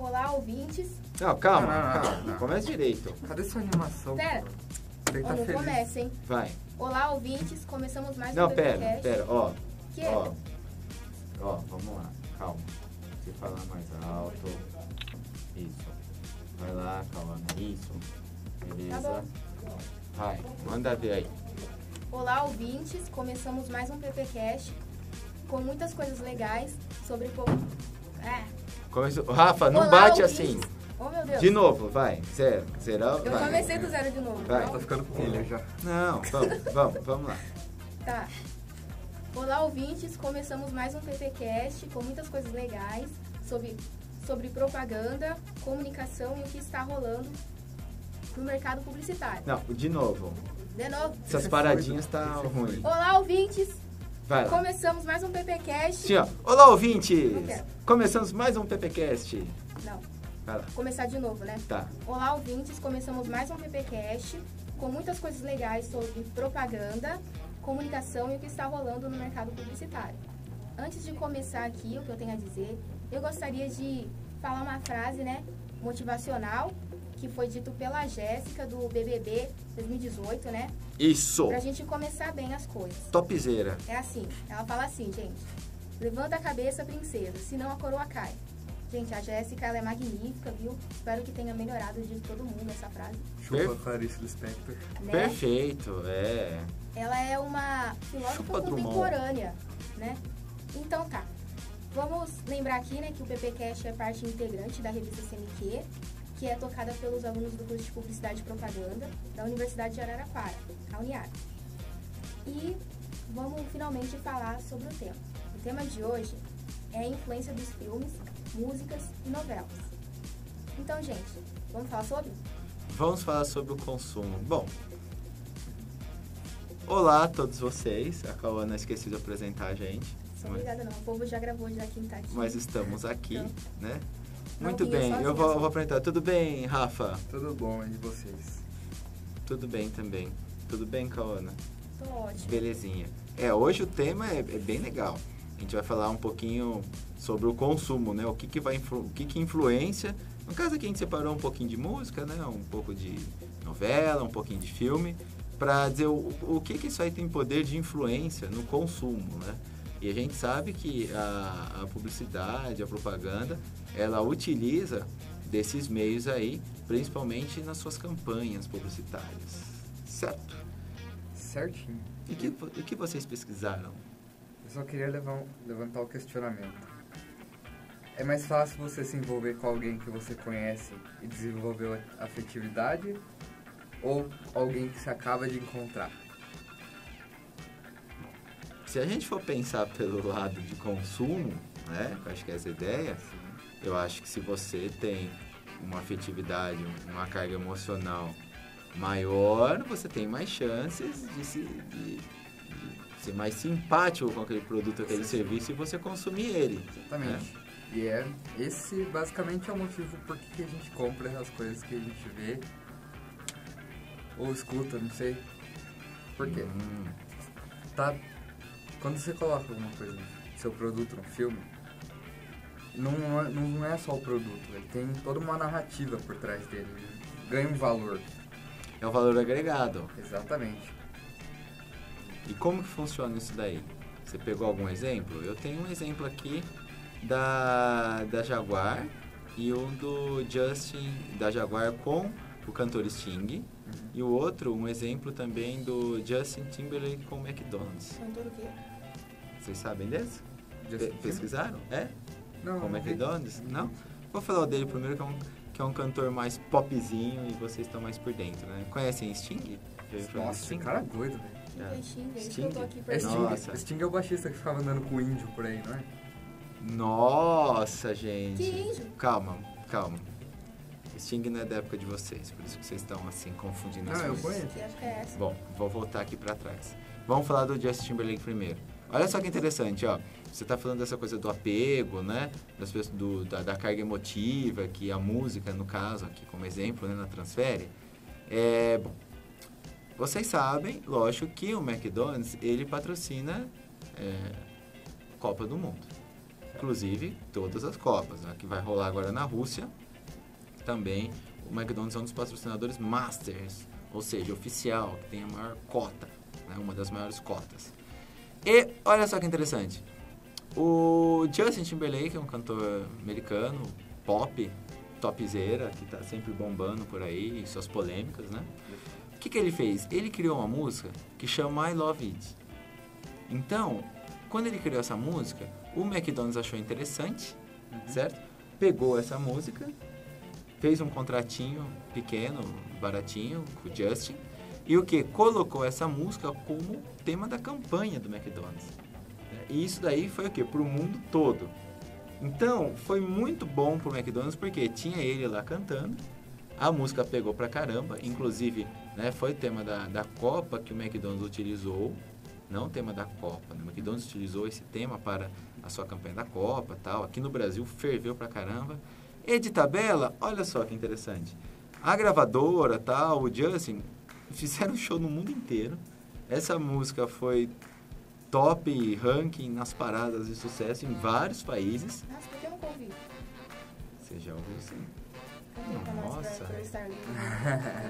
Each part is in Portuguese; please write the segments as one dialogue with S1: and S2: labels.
S1: Olá, ouvintes.
S2: Não, calma. Começa direito.
S3: Cadê sua animação?
S1: Pera.
S3: Tem que tá
S1: Não
S3: feliz.
S1: começa, hein?
S2: Vai.
S1: Olá, ouvintes. Começamos mais
S2: Não,
S1: um PPcast.
S2: pera. Ó,
S1: Que?
S2: vamos lá. Calma. Se falar mais alto. Isso. Vai lá, calma. Isso. Beleza.
S1: Tá
S2: Vai, manda ver aí.
S1: Olá, ouvintes. Começamos mais um PPcast com muitas coisas legais sobre como...
S2: Começou. Rafa, não
S1: Olá,
S2: bate
S1: ouvintes.
S2: assim.
S1: Oh, meu Deus.
S2: De novo, vai. Zero,
S1: Eu
S2: vai.
S1: comecei do zero de novo.
S2: Vai.
S1: então.
S3: Tá ficando pilha já.
S2: Não, vamos lá.
S1: Tá. Olá, ouvintes. Começamos mais um PPcast com muitas coisas legais sobre propaganda, comunicação e o que está rolando no mercado publicitário.
S2: Não, de novo.
S1: De novo.
S2: Essas paradinhas tá ruim.
S1: Olá, ouvintes.
S2: Vai lá.
S1: Começamos mais um PPcast.
S2: Sim, ó. Olá,
S1: Não
S2: ouvintes.
S1: quero.
S2: Começamos mais um PPcast.
S1: Não.
S2: Vai lá.
S1: Começar de novo, né?
S2: Tá.
S1: Olá, ouvintes. Começamos mais um PPcast com muitas coisas legais sobre propaganda, comunicação e o que está rolando no mercado publicitário. Antes de começar aqui o que eu tenho a dizer, eu gostaria de falar uma frase, né, motivacional, que foi dito pela Jéssica do BBB 2018, né?
S2: Isso.
S1: Pra gente começar bem as coisas.
S2: Topzera.
S1: É assim, ela fala assim, gente: levanta a cabeça, princesa, senão a coroa cai. Gente, a Jéssica, ela é magnífica, viu? Espero que tenha melhorado o dia de todo mundo essa frase.
S3: Chupa Clarice Lispector.
S1: Né?
S2: Perfeito, é.
S1: Ela é uma filósofa
S2: Chupa Drummond.
S1: contemporânea, né? Então tá. Vamos lembrar aqui, né, que o PPcast é parte integrante da revista CMQ, que é tocada pelos alunos do curso de Publicidade e Propaganda da Universidade de Araraquara, a Uniar. E vamos finalmente falar sobre o tema. O tema de hoje é a influência dos filmes, músicas e novelas. Então, gente, vamos falar sobre?
S2: Vamos falar sobre o consumo. Bom, olá a todos vocês. A Cauana esqueci de apresentar a gente.
S1: Obrigada não, o povo já gravou já quem tá aqui.
S2: Mas estamos aqui,
S1: Então.
S2: né?
S1: Não,
S2: Muito
S1: vinha
S2: bem,
S1: sozinha,
S2: eu vou apresentar. Tudo bem, Rafa?
S3: Tudo bom, e vocês?
S2: Tudo bem também. Tudo bem, Cauana?
S1: Tô ótimo.
S2: Belezinha. Hoje o tema é bem legal. A gente vai falar um pouquinho sobre o consumo, né? O que influencia. No caso aqui a gente separou um pouquinho de música, né? Um pouco de novela, um pouquinho de filme, para dizer o que isso aí tem poder de influência no consumo, né? E a gente sabe que a publicidade, a propaganda, ela utiliza desses meios aí, principalmente nas suas campanhas publicitárias, certo?
S3: Certinho.
S2: E o que vocês pesquisaram?
S3: Eu só queria levantar o questionamento. É mais fácil você se envolver com alguém que você conhece e desenvolver afetividade ou alguém que você acaba de encontrar?
S2: Se a gente for pensar pelo lado de consumo, né, eu acho que é essa a ideia, eu acho que se você tem uma afetividade, uma carga emocional maior, você tem mais chances de ser mais simpático com aquele produto, aquele serviço e você consumir ele.
S3: Exatamente.
S2: Né?
S3: E esse basicamente é o motivo por que a gente compra as coisas que a gente vê ou escuta, não sei. Por quê? Tá, quando você coloca alguma coisa, seu produto no filme, não é só o produto, ele tem toda uma narrativa por trás dele, ele ganha um valor.
S2: É o valor agregado.
S3: Exatamente.
S2: E como que funciona isso daí? Você pegou algum exemplo? Eu tenho um exemplo aqui da Jaguar e um do Justin, da Jaguar com o cantor Sting. E o outro, um exemplo também do Justin Timberlake com o McDonald's.
S1: Cantor o quê?
S2: Vocês sabem desse?
S3: Justin
S2: Pesquisaram? É?
S3: Não,
S2: Com o
S3: não vi.
S2: McDonald's? Não? Vou falar o dele primeiro, que é um cantor mais popzinho e vocês estão mais por dentro, né? Conhecem Sting? Já ouviu falar
S3: Nossa,
S2: Sting?
S3: esse cara é doido, velho.
S1: Quem que é Sting? É isso que
S2: Sting?
S1: eu tô aqui
S3: É
S1: perguntando.
S2: Nossa.
S3: Sting é o baixista que ficava andando com o índio por aí, não é?
S2: Nossa, gente.
S1: Que índio?
S2: Calma. Sting não é da época de vocês, por isso que vocês estão assim confundindo as
S3: Não, eu
S2: coisas.
S3: conheço.
S1: Que acho que é essa.
S2: Bom, vou voltar aqui pra trás. Vamos falar do Justin Timberlake primeiro. Olha só que interessante, ó. Você tá falando dessa coisa do apego, né? Das pessoas, da carga emotiva, que a música, no caso, aqui como exemplo, né, na transfere. Bom, vocês sabem, lógico, que o McDonald's, ele patrocina Copa do Mundo. inclusive todas as Copas, né, que vai rolar agora na Rússia. Também o McDonald's é um dos patrocinadores Masters, ou seja, oficial, que tem a maior cota, né, uma das maiores cotas. E olha só que interessante, o Justin Timberlake é um cantor americano, pop, topzera, que tá sempre bombando por aí, suas polêmicas, né? O que ele fez? Ele criou uma música que chama I Love It. Então, quando ele criou essa música, o McDonald's achou interessante, certo? Pegou essa música, fez um contratinho pequeno, baratinho, com o Justin, e o que? Colocou essa música como tema da campanha do McDonald's. E isso daí foi o quê? Pro mundo todo. Então, foi muito bom pro McDonald's, porque tinha ele lá cantando, a música pegou pra caramba, inclusive, né, foi o tema da Copa que o McDonald's utilizou, não o tema da Copa, né? O McDonald's utilizou esse tema para a sua campanha da Copa, tal. Aqui no Brasil ferveu pra caramba. E de tabela, olha só que interessante. A gravadora, tal, o Justin, fizeram show no mundo inteiro. Essa música foi top ranking nas paradas de sucesso em vários países.
S1: Nossa, por que eu nunca ouvi?
S2: Você já ouviu sim?
S1: Nossa.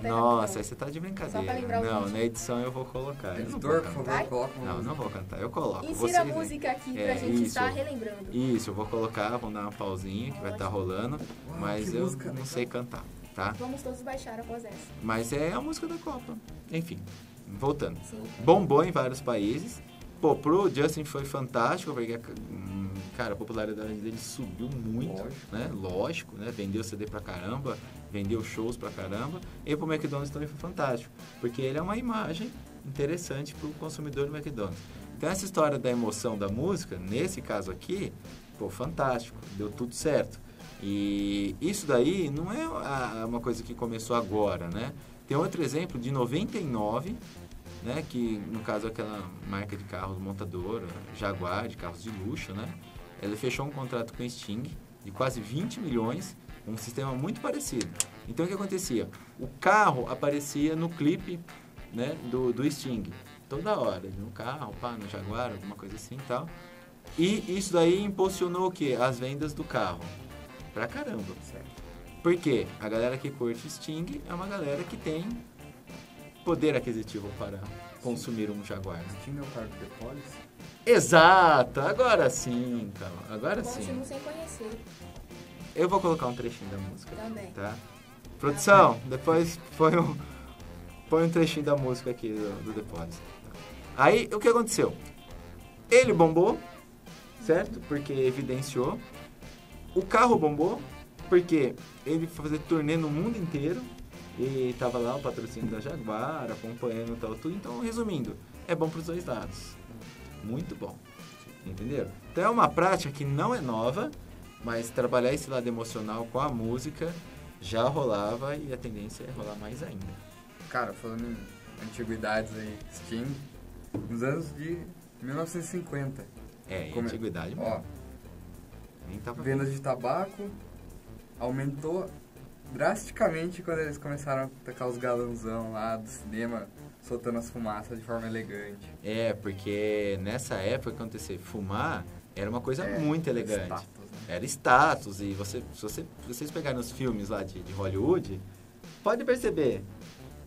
S2: Nossa, aí você tá de brincadeira.
S1: Só pra lembrar o
S2: Não,
S1: vídeo.
S2: na edição eu vou colocar. Eu não vou
S3: Editor, por
S2: cantar.
S3: favor, coloca uma
S2: Não,
S3: música.
S2: não vou cantar, eu coloco.
S1: Insira a
S2: Vocês,
S1: música aqui pra
S2: é,
S1: gente
S2: isso.
S1: estar relembrando.
S2: Isso, eu vou colocar, vamos dar uma pausinha que vai estar rolando,
S3: Uau,
S2: mas
S3: que
S2: eu
S3: música
S2: não
S3: legal.
S2: sei cantar, tá?
S1: Vamos todos baixar após essa.
S2: Mas é a música da Copa. Enfim, voltando.
S1: Sim.
S2: Bombou em vários países. Pô, pro Justin foi fantástico, porque, cara, a popularidade dele subiu muito,
S3: Lógico.
S2: né? Lógico, né? Vendeu CD pra caramba, vendeu shows pra caramba. E pro McDonald's também foi fantástico, porque ele é uma imagem interessante pro consumidor do McDonald's. Então, essa história da emoção da música, nesse caso aqui, pô, fantástico, deu tudo certo. E isso daí não é uma coisa que começou agora, né? Tem outro exemplo de 99, né, que no caso aquela marca de carros montadora, Jaguar, de carros de luxo, né, ela fechou um contrato com a Sting de quase 20 milhões, um sistema muito parecido. Então o que acontecia? O carro aparecia no clipe, né, do Sting, toda hora, no carro, pá, no Jaguar, alguma coisa assim e tal. E isso daí impulsionou o quê? As vendas do carro. Pra caramba.
S3: Certo.
S2: Por quê? A galera que curte Sting é uma galera que tem poder aquisitivo para consumir um Jaguar.
S3: Tinha o carro de Police?
S2: Exato! Agora sim, então. Agora sim.
S1: Continuo sem conhecer
S2: Eu vou colocar um trechinho da música,
S1: também.
S2: tá? Produção, depois põe um trechinho da música aqui do The Police. Aí, o que aconteceu? Ele bombou, certo? Porque evidenciou. O carro bombou, porque ele foi fazer turnê no mundo inteiro. E tava lá o patrocínio da Jaguar, acompanhando tal, tudo. Então, resumindo, é bom para os dois lados. Muito bom. Entenderam? Então, é uma prática que não é nova, mas trabalhar esse lado emocional com a música já rolava e a tendência é rolar mais ainda.
S3: Cara, falando em antiguidades aí, Sting, nos anos de 1950.
S2: É, em
S3: Como é?
S2: antiguidade
S3: Ó,
S2: mesmo. Nem tava
S3: vendas de tabaco aumentou drasticamente quando eles começaram a tacar os galãozão lá do cinema, soltando as fumaças de forma elegante.
S2: É, porque nessa época, acontecer fumar era uma coisa muito elegante.
S3: Status, né?
S2: Era status, e se vocês pegarem os filmes lá de Hollywood, pode perceber,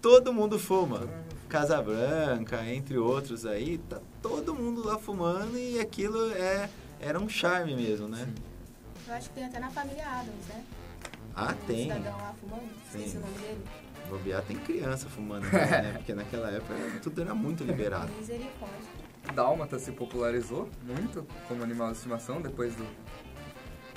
S2: todo mundo fuma. Casablanca, entre outros aí, tá todo mundo lá fumando e aquilo era um charme mesmo, né?
S3: Sim.
S1: Eu acho que tem até na família Adams, né?
S2: Ah,
S1: Um
S2: tem.
S1: cidadão lá fumando, esqueci
S2: Sim.
S1: o nome dele.
S2: Bobear tem criança fumando, né? Porque naquela época tudo era muito liberado.
S1: Misericórdia.
S3: Dálmata se popularizou muito como animal de estimação depois do...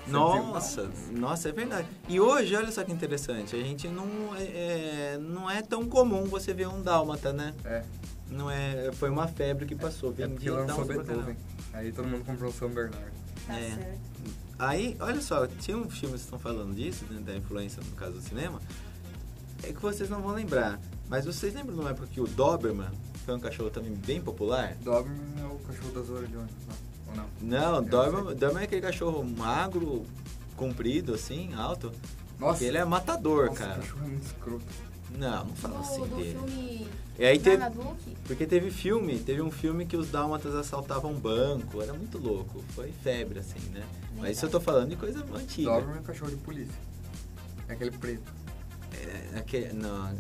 S2: Nossa, é verdade. E hoje, olha só que interessante, a gente não é tão comum você ver um dálmata, né?
S3: É,
S2: Não é, foi uma febre que passou,
S3: é porque
S2: vendia
S3: lançou
S2: dálmata pra
S3: Beethoven.
S2: caramba.
S3: Aí todo mundo comprou o São Bernardo.
S1: Tá
S2: É.
S1: certo.
S2: Aí, olha só, tinha um filme que estão falando disso, né, da influência no caso do cinema, é que vocês não vão lembrar, mas vocês lembram de uma época que o Doberman foi um cachorro também bem popular?
S3: Doberman é o cachorro das orelhões, não? Ou não?
S2: Não,
S3: Eu
S2: Doberman é aquele cachorro magro, comprido assim, alto,
S3: Nossa,
S2: que ele é matador,
S3: nossa,
S2: cara.
S3: o cachorro é muito escroto.
S2: Não fala assim
S1: do
S2: dele.
S1: filme
S2: E aí teve,
S1: Marmaduke.
S2: porque teve um filme que os dálmatas assaltavam um banco, era muito louco, foi febre assim, né? Mas isso eu tô falando de coisa antiga.
S3: Doberman é um cachorro de polícia. É aquele preto.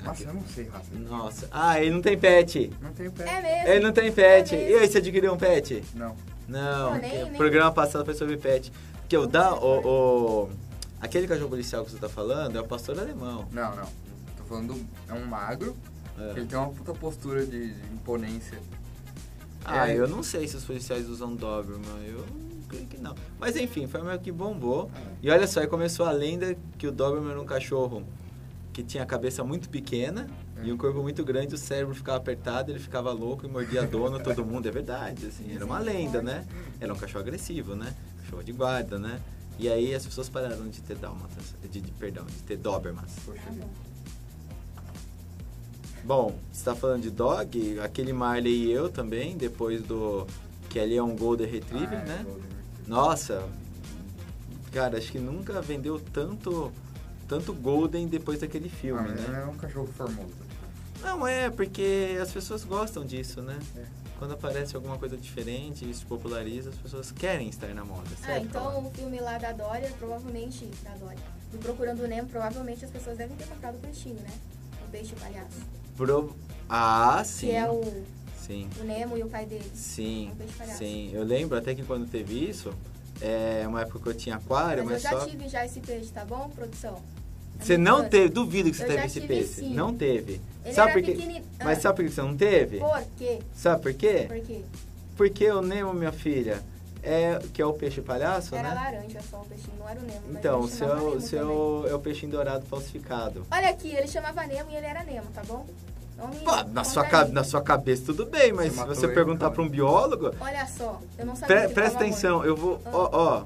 S3: Nossa, eu não sei raça.
S2: Nossa. Ah, ele não tem pet.
S3: Não tem pet.
S1: É mesmo.
S2: Ele não tem pet.
S1: É
S2: e
S1: mesmo.
S2: aí, você adquiriu um pet?
S3: Não.
S2: Não,
S1: Pô, nem-
S2: o
S1: nem-
S2: programa passado foi sobre pet. Porque aquele cachorro policial que você tá falando é o pastor alemão.
S3: Não. Tô falando é um magro.
S2: É.
S3: Ele tem uma puta postura de imponência.
S2: Ah, eu não sei se os policiais usam Doberman, eu creio que não. Mas enfim, foi meio que bombou. E olha só, aí começou a lenda que o Doberman era um cachorro que tinha a cabeça muito pequena e um corpo muito grande, o cérebro ficava apertado, ele ficava louco e mordia a dona, todo mundo. É verdade, assim, era uma lenda, né? Era um cachorro agressivo, né? Cachorro de guarda, né? E aí as pessoas pararam de ter dálmatas, de ter Dobermans.
S3: Poxa
S1: Ah,
S3: vida.
S1: bom.
S2: Bom, você tá falando de dog, aquele Marley e eu também, depois do... que ali é um Golden Retriever, né?
S3: Golden Retriever.
S2: Nossa, cara, acho que nunca vendeu tanto Golden depois daquele filme,
S3: Mas
S2: né?
S3: não é um cachorro formoso.
S2: Não, porque as pessoas gostam disso, né?
S3: É.
S2: Quando aparece alguma coisa diferente, isso populariza, as pessoas querem estar na moda, certo?
S1: Então o filme lá da Dory, provavelmente, do Procurando o Nemo, provavelmente as pessoas devem ter comprado o peixinho, né? O peixe palhaço.
S2: Ah, sim.
S1: Que é
S2: Sim.
S1: o Nemo e o pai dele.
S2: Sim,
S1: Um peixe palhaço.
S2: sim. Eu lembro até que quando teve isso, uma época que eu tinha aquário,
S1: Mas
S2: mas
S1: eu já
S2: só...
S1: tive já esse peixe, tá bom, produção?
S2: Você não teve, duvido que você
S1: Eu
S2: teve
S1: já
S2: esse
S1: tive,
S2: peixe.
S1: sim.
S2: Não teve.
S1: Ele
S2: Sabe
S1: era
S2: por quê?
S1: pequenininho.
S2: Mas sabe por que você não teve?
S1: Por quê?
S2: Sabe por quê?
S1: Por quê?
S2: Porque o Nemo, minha filha, que é o peixe palhaço,
S1: Era
S2: né?
S1: laranja só o peixinho, não era o Nemo. mas
S2: Então,
S1: ele chamava Nemo
S2: o seu é o peixinho dourado falsificado.
S1: também. Olha aqui, ele chamava Nemo e ele era Nemo, tá bom? Não me
S2: Pô, na
S1: contraria.
S2: sua cabeça tudo bem, mas
S3: Você
S2: se
S3: matou
S2: você
S3: ele,
S2: perguntar
S3: cara.
S2: para um biólogo,
S1: Olha só, eu não sabia que ele
S2: presta
S1: tava
S2: atenção,
S1: morto.
S2: eu vou... Ó,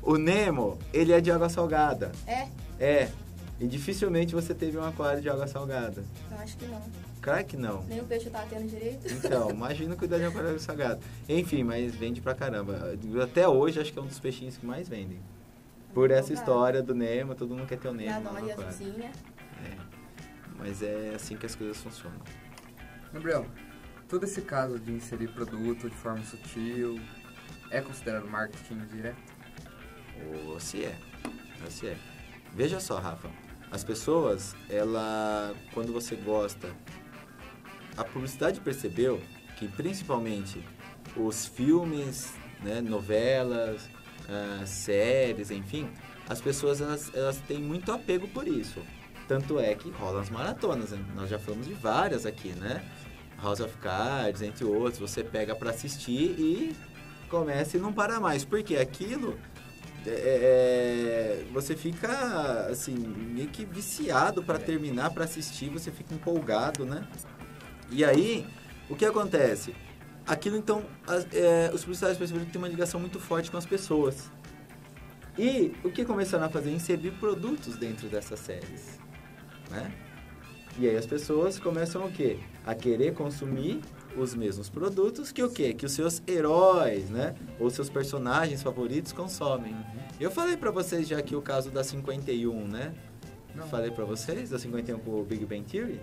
S2: o Nemo, ele é de água salgada.
S1: É?
S2: É. E dificilmente você teve um aquário de água salgada.
S1: Eu acho que não.
S2: Claro que não.
S1: Nem o peixe eu tava tendo direito.
S2: Então, imagina cuidar de um aquário de água salgada. Enfim, mas vende pra caramba. Até hoje, acho que é um dos peixinhos que mais vendem. Por essa história do Nemo, todo mundo quer ter o Nemo
S1: Da
S2: no
S1: Dory
S2: aquário.
S1: azulzinha.
S2: Mas é assim que as coisas funcionam.
S3: Gabriel, todo esse caso de inserir produto de forma sutil é considerado marketing direto?
S2: Ou se é. Veja só, Rafa. As pessoas, quando você gosta... A publicidade percebeu que, principalmente, os filmes, né, novelas, séries, enfim... As pessoas, elas têm muito apego por isso. Tanto é que rolam as maratonas. Né? Nós já falamos de várias aqui, né? House of Cards, entre outros. Você pega pra assistir e começa e não para mais. Porque aquilo... você fica, assim, meio que viciado para terminar, para assistir, você fica empolgado, né? E aí, o que acontece? Aquilo, então, os publicitários perceberam que tem uma ligação muito forte com as pessoas. E o que começaram a fazer? Inserir produtos dentro dessas séries, né? E aí as pessoas começam o quê? A querer consumir os mesmos produtos que o quê? Que os seus heróis, né? Ou seus personagens favoritos consomem. Eu falei pra vocês já aqui o caso da 51, né?
S3: Não.
S2: Falei pra vocês da 51 com o Big Bang Theory?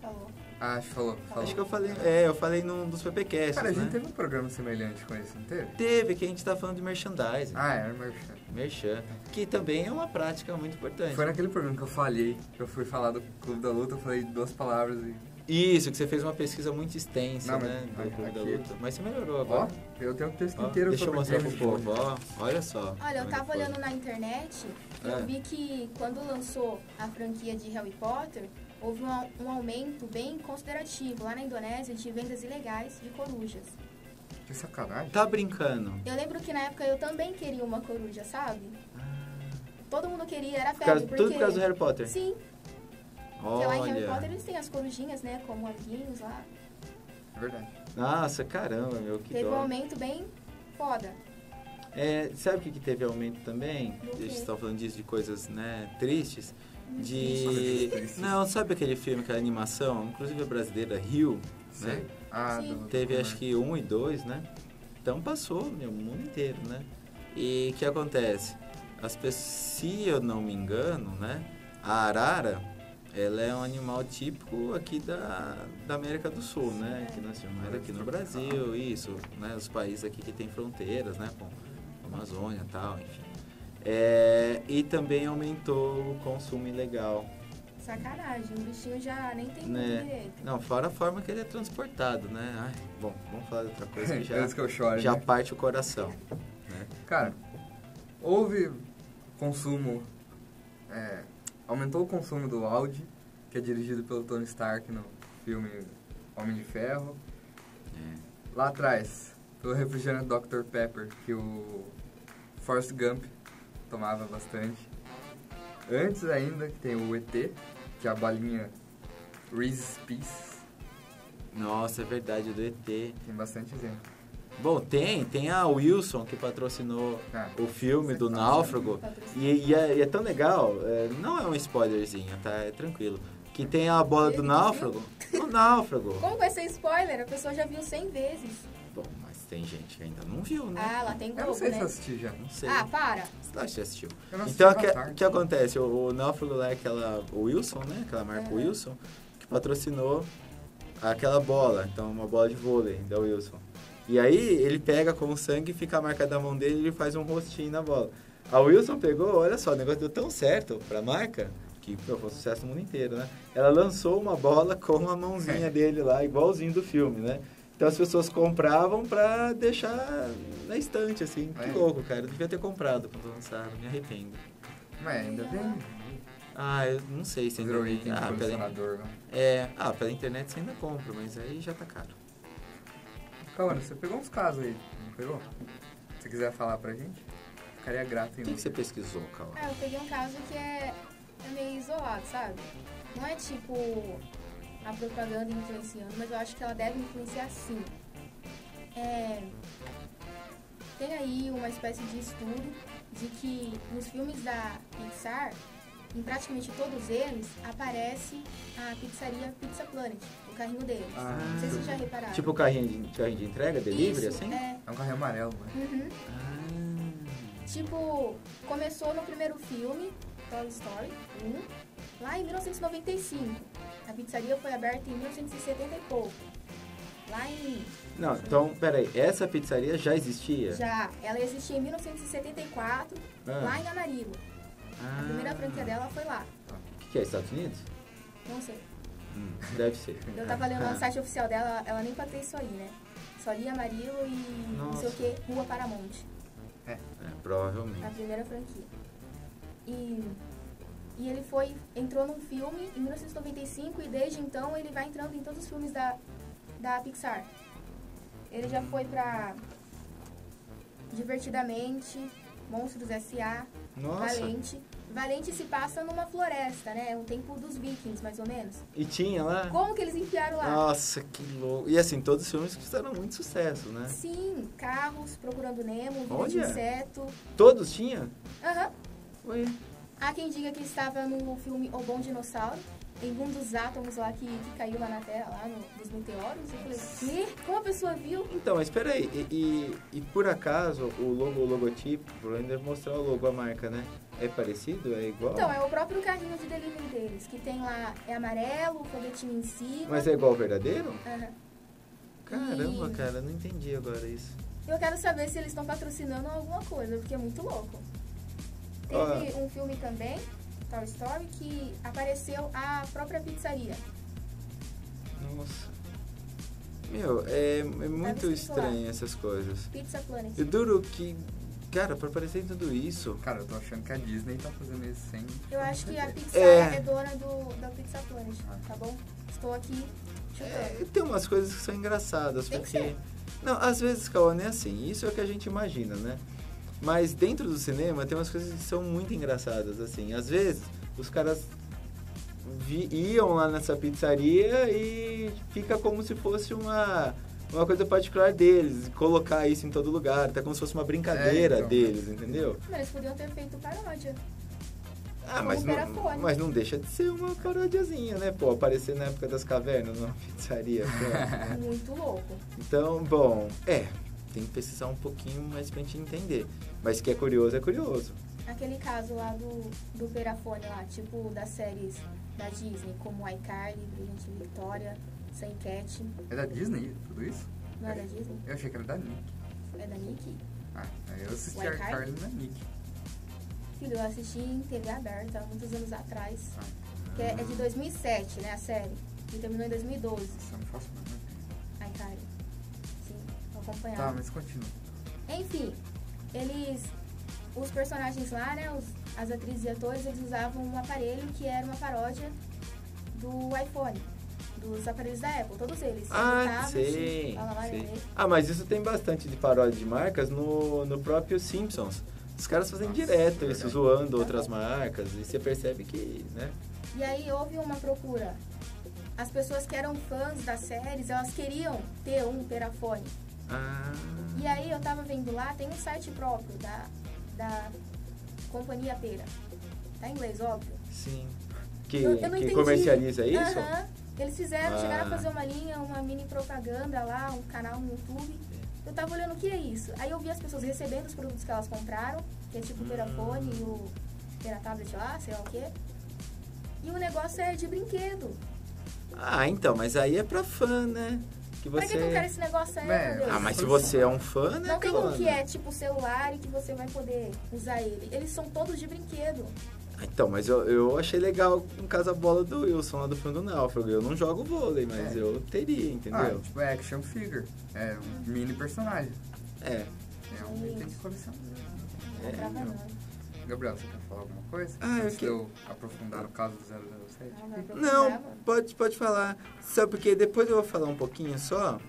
S1: Falou.
S3: Ah, acho que falou.
S2: Acho que eu falei num dos PPcasts,
S3: Cara, a gente
S2: né?
S3: teve um programa semelhante com esse, não teve?
S2: Teve, que a gente tá falando de merchandising.
S3: Era merchan.
S2: Merchan, que também é uma prática muito importante.
S3: Foi naquele programa que eu falhei, que eu fui falar do Clube da Luta, eu falei 2 palavras e...
S2: Isso, que você fez uma pesquisa muito extensa,
S3: Não, mas
S2: né? Do Clube da
S3: aqui-
S2: Luta. Mas você melhorou
S3: Ó,
S2: agora.
S3: eu tenho um texto
S2: Ó,
S3: inteiro
S2: deixa eu
S3: sobre
S2: mostrar pro
S3: James
S2: povo,
S3: Bond.
S2: ó. Olha só.
S1: Olha, eu
S2: Como
S1: tava
S2: foi.
S1: olhando na internet e
S2: É.
S1: eu vi que quando lançou a franquia de Harry Potter, houve um aumento bem considerativo lá na Indonésia de vendas ilegais de corujas.
S3: Que sacanagem.
S2: Tá brincando.
S1: Eu lembro que na época eu também queria uma coruja, sabe? Todo mundo queria, era
S2: Por causa,
S1: febre.
S2: tudo por causa do Harry Potter.
S1: Sim, porque lá em Harry Potter
S2: Olha.
S1: eles têm as corujinhas, né? Como amiguinhos lá.
S3: É verdade.
S2: Nossa, caramba, meu, que
S1: Teve um
S2: dó.
S1: aumento bem foda.
S2: Sabe o que teve aumento também?
S1: Do quê?
S2: Vocês estão falando disso de coisas, né, tristes.
S3: Tristes.
S2: Não, sabe aquele filme, aquela animação, inclusive a brasileira, Rio, né?
S3: Sei. Ah,
S1: Sim.
S2: Teve acho que 1 e 2, né? Então passou, o mundo inteiro, né? E o que acontece? Se eu não me engano, né? A arara, ela é um animal típico aqui da América do Sul, né? Que nós chamamos aqui no Brasil, isso, né? Os países aqui que tem fronteiras, né? Com a Amazônia e tal, enfim. E também aumentou o consumo ilegal.
S1: Sacanagem, o bichinho já nem tem muito
S2: Né?
S1: direito.
S2: Não, fora a forma que ele é transportado, né? Ai, bom, vamos falar de outra coisa que já,
S3: Antes que eu chore,
S2: já
S3: né?
S2: parte o coração. Né?
S3: Cara, houve consumo... aumentou o consumo do Audi, que é dirigido pelo Tony Stark no filme Homem de Ferro. Lá atrás, pelo refrigerante Dr. Pepper, que o Forrest Gump tomava bastante. Antes ainda, que tem o ET, que é a balinha Reese's Pieces.
S2: Nossa, é verdade, do ET.
S3: Tem bastante exemplo.
S2: Bom, tem a Wilson que patrocinou o filme do
S3: você
S2: Náufrago.
S1: Patrocínio.
S2: E é tão legal, não é um spoilerzinho, tá? É tranquilo. Que tem a bola do Náufrago. O Náufrago.
S1: Como vai ser spoiler? A pessoa já viu 100 vezes.
S2: Bom, mas tem gente que ainda não viu, né?
S1: Ah, lá tem
S3: Eu não
S1: Globo,
S3: sei se eu
S1: né?
S3: assisti já.
S2: Não sei.
S1: Ah, para.
S2: Você acha que assistiu?
S3: Eu não assisti
S2: Então,
S3: Avatar.
S2: o que acontece? O Náufrago lá é o Wilson, né? Aquela marca Wilson, que patrocinou aquela bola. Então, uma bola de vôlei da Wilson. E aí, ele pega com o sangue, fica a marca da mão dele e ele faz um rostinho na bola. A Wilson pegou, olha só, o negócio deu tão certo pra marca, que foi um sucesso no mundo inteiro, né? Ela lançou uma bola com a mãozinha dele lá, igualzinho do filme, né? Então as pessoas compravam pra deixar na estante, assim. Que louco, cara. Eu devia ter comprado quando lançaram, me arrependo.
S3: Mas ainda tem
S2: Ah, eu não sei se ainda
S3: zero
S2: tem.
S3: item de colecionador, né?
S2: Pela internet você ainda compra, mas aí já tá caro.
S3: Kawana, você pegou uns casos aí, não pegou? Se você quiser falar pra gente, ficaria grato em
S2: O que você pesquisou, Cal?
S1: Ah, eu peguei um caso que é meio isolado, sabe? Não é tipo a propaganda influenciando, mas eu acho que ela deve influenciar sim. Tem aí uma espécie de estudo de que nos filmes da Pixar, em praticamente todos eles, aparece a pizzaria Pizza Planet, o carrinho deles. Não sei se vocês já repararam.
S2: Tipo carrinho de entrega, delivery,
S1: Isso,
S2: assim?
S1: É.
S3: É um carrinho amarelo, né?
S1: Uhum.
S2: Ah,
S1: Tipo, começou no primeiro filme, Toy Story 1, lá em 1995. A pizzaria foi aberta em 1970 e pouco. Lá em...
S2: não, então, peraí. Essa pizzaria já existia?
S1: Já, ela existia em 1974, lá em Amarillo. A primeira franquia dela foi lá.
S2: O que é, Estados Unidos?
S1: Não sei.
S2: Deve ser.
S1: Eu tava lendo no site oficial dela, ela nem patei isso aí, né? Só li Amarillo e não sei o que, Rua Paramount.
S2: Provavelmente.
S1: A primeira franquia. E ele entrou num filme em 1995 e desde então ele vai entrando em todos os filmes da Pixar. Ele já foi pra Divertidamente, Monstros S.A.,
S2: Nossa.
S1: Valente. Valente se passa numa floresta, né? É um tempo dos Vikings, mais ou menos.
S2: E tinha lá?
S1: Como que eles enfiaram lá?
S2: Nossa, que louco. E assim, todos os filmes fizeram muito sucesso, né?
S1: Sim, Carros, Procurando Nemo, Vida de
S2: Olha.
S1: Inseto.
S2: Todos tinha?
S1: Aham.
S2: Ué.
S1: Há quem diga que estava no filme O Bom Dinossauro, em um dos átomos lá que caiu lá na Terra, lá dos meteoros. Eu falei, quê? Como a pessoa viu?
S2: Então, mas peraí, e por acaso o logotipo, por ainda mostrar o logo, a marca, né? É parecido? É igual?
S1: Então, é o próprio carrinho de delivery deles, que tem lá, é amarelo, o foguetinho em cima.
S2: Mas é igual ao verdadeiro?
S1: Aham.
S2: Caramba,
S1: E-
S2: cara, não entendi agora isso.
S1: Eu quero saber se eles estão patrocinando alguma coisa, porque é muito louco. Teve um filme também, Toy Story, que apareceu a própria pizzaria.
S2: Nossa. Meu, é muito
S1: escrito
S2: estranho essas coisas.
S1: Pizza Planet.
S2: Eu duro que, cara, pra aparecer em tudo isso...
S3: Cara, eu tô achando que a Disney tá fazendo isso sem...
S1: Eu acho que a Pixar
S2: É.
S1: é dona da Pizza Planet, tá bom? Estou aqui chutando.
S2: Tem umas coisas que são engraçadas,
S1: Tem que
S2: porque...
S1: ser.
S2: Não, às vezes, Cauã, é assim, isso é o que a gente imagina, né? Mas dentro do cinema tem umas coisas que são muito engraçadas, assim. Às vezes, os caras iam lá nessa pizzaria e fica como se fosse uma coisa particular deles, colocar isso em todo lugar, tá como se fosse uma brincadeira
S3: então.
S2: deles, entendeu?
S1: Mas eles podiam ter feito paródia.
S2: Ah, mas
S1: Como
S2: não,
S1: Perafone.
S2: mas não deixa de ser uma parodiazinha, né? Pô, aparecer na época das cavernas numa pizzaria. pô.
S1: Muito louco.
S2: Então, bom, tem que pesquisar um pouquinho mais pra gente entender. Mas que é curioso, é curioso.
S1: Aquele caso lá do Perafone lá, tipo das séries da Disney, como iCarly, Brilhante Victoria, Sam Cat.
S3: É da Disney tudo isso?
S1: Não é da Disney?
S3: Eu achei que era da Nick.
S1: É da Nick?
S3: Ah, aí eu assisti
S1: O
S3: a
S1: iCarly?
S3: Carly na Nick.
S1: Filho, eu assisti em TV aberta há muitos anos atrás.
S3: Ah.
S1: Que é de 2007, né, a série. E terminou em 2012.
S3: Isso eu não faço mais.
S1: iCarly. Sim, eu acompanhava.
S3: Tá, mas continua.
S1: Enfim, os personagens lá, né, as atrizes e atores, eles usavam um aparelho que era uma paródia do iPhone, dos aparelhos da Apple, todos eles.
S2: Ah, sei. Ah, mas isso tem bastante de paródia de marcas no próprio Simpsons. Os caras fazem direto isso, zoando outras marcas, e você percebe que, né?
S1: E aí houve uma procura. As pessoas que eram fãs das séries, elas queriam ter um Perafone.
S2: Ah,
S1: E aí eu tava vendo lá, tem um site próprio da companhia Pera. Tá em inglês, óbvio.
S2: sim.
S1: Eu não
S2: Que
S1: entendi.
S2: comercializa isso?
S1: Aham. Eles chegaram a
S2: Ah.
S1: fazer uma mini propaganda lá, um canal no YouTube. Eu tava olhando o que é isso. Aí eu vi as pessoas recebendo os produtos que elas compraram, que é tipo o Perafone e o Peratablet lá, sei lá o quê. E o negócio é de brinquedo.
S2: Ah, então, mas aí é pra fã, né? Que
S1: Pra que eu quero
S2: você...
S1: esse negócio aí,
S3: É,
S1: meu Deus?
S2: Ah, mas se você é um fã, né,
S1: Não tem um
S2: Carolina?
S1: que é tipo celular e que você vai poder usar ele. Eles são todos de brinquedo.
S2: Ah, então, mas eu achei legal no caso a bola do Wilson lá do fundo do Náufrago. Eu não jogo vôlei, mas eu teria,
S3: Ah,
S2: entendeu?
S3: tipo, é action figure. É um mini personagem.
S2: É.
S3: É um item de coleção.
S1: Não comprava
S2: não.
S1: não.
S3: Gabriel, você quer falar alguma coisa?
S2: Ah, eu
S3: Antes de
S2: que-
S3: eu aprofundar no caso do 007?
S2: Não, pode falar. Sabe porque depois eu vou falar um pouquinho só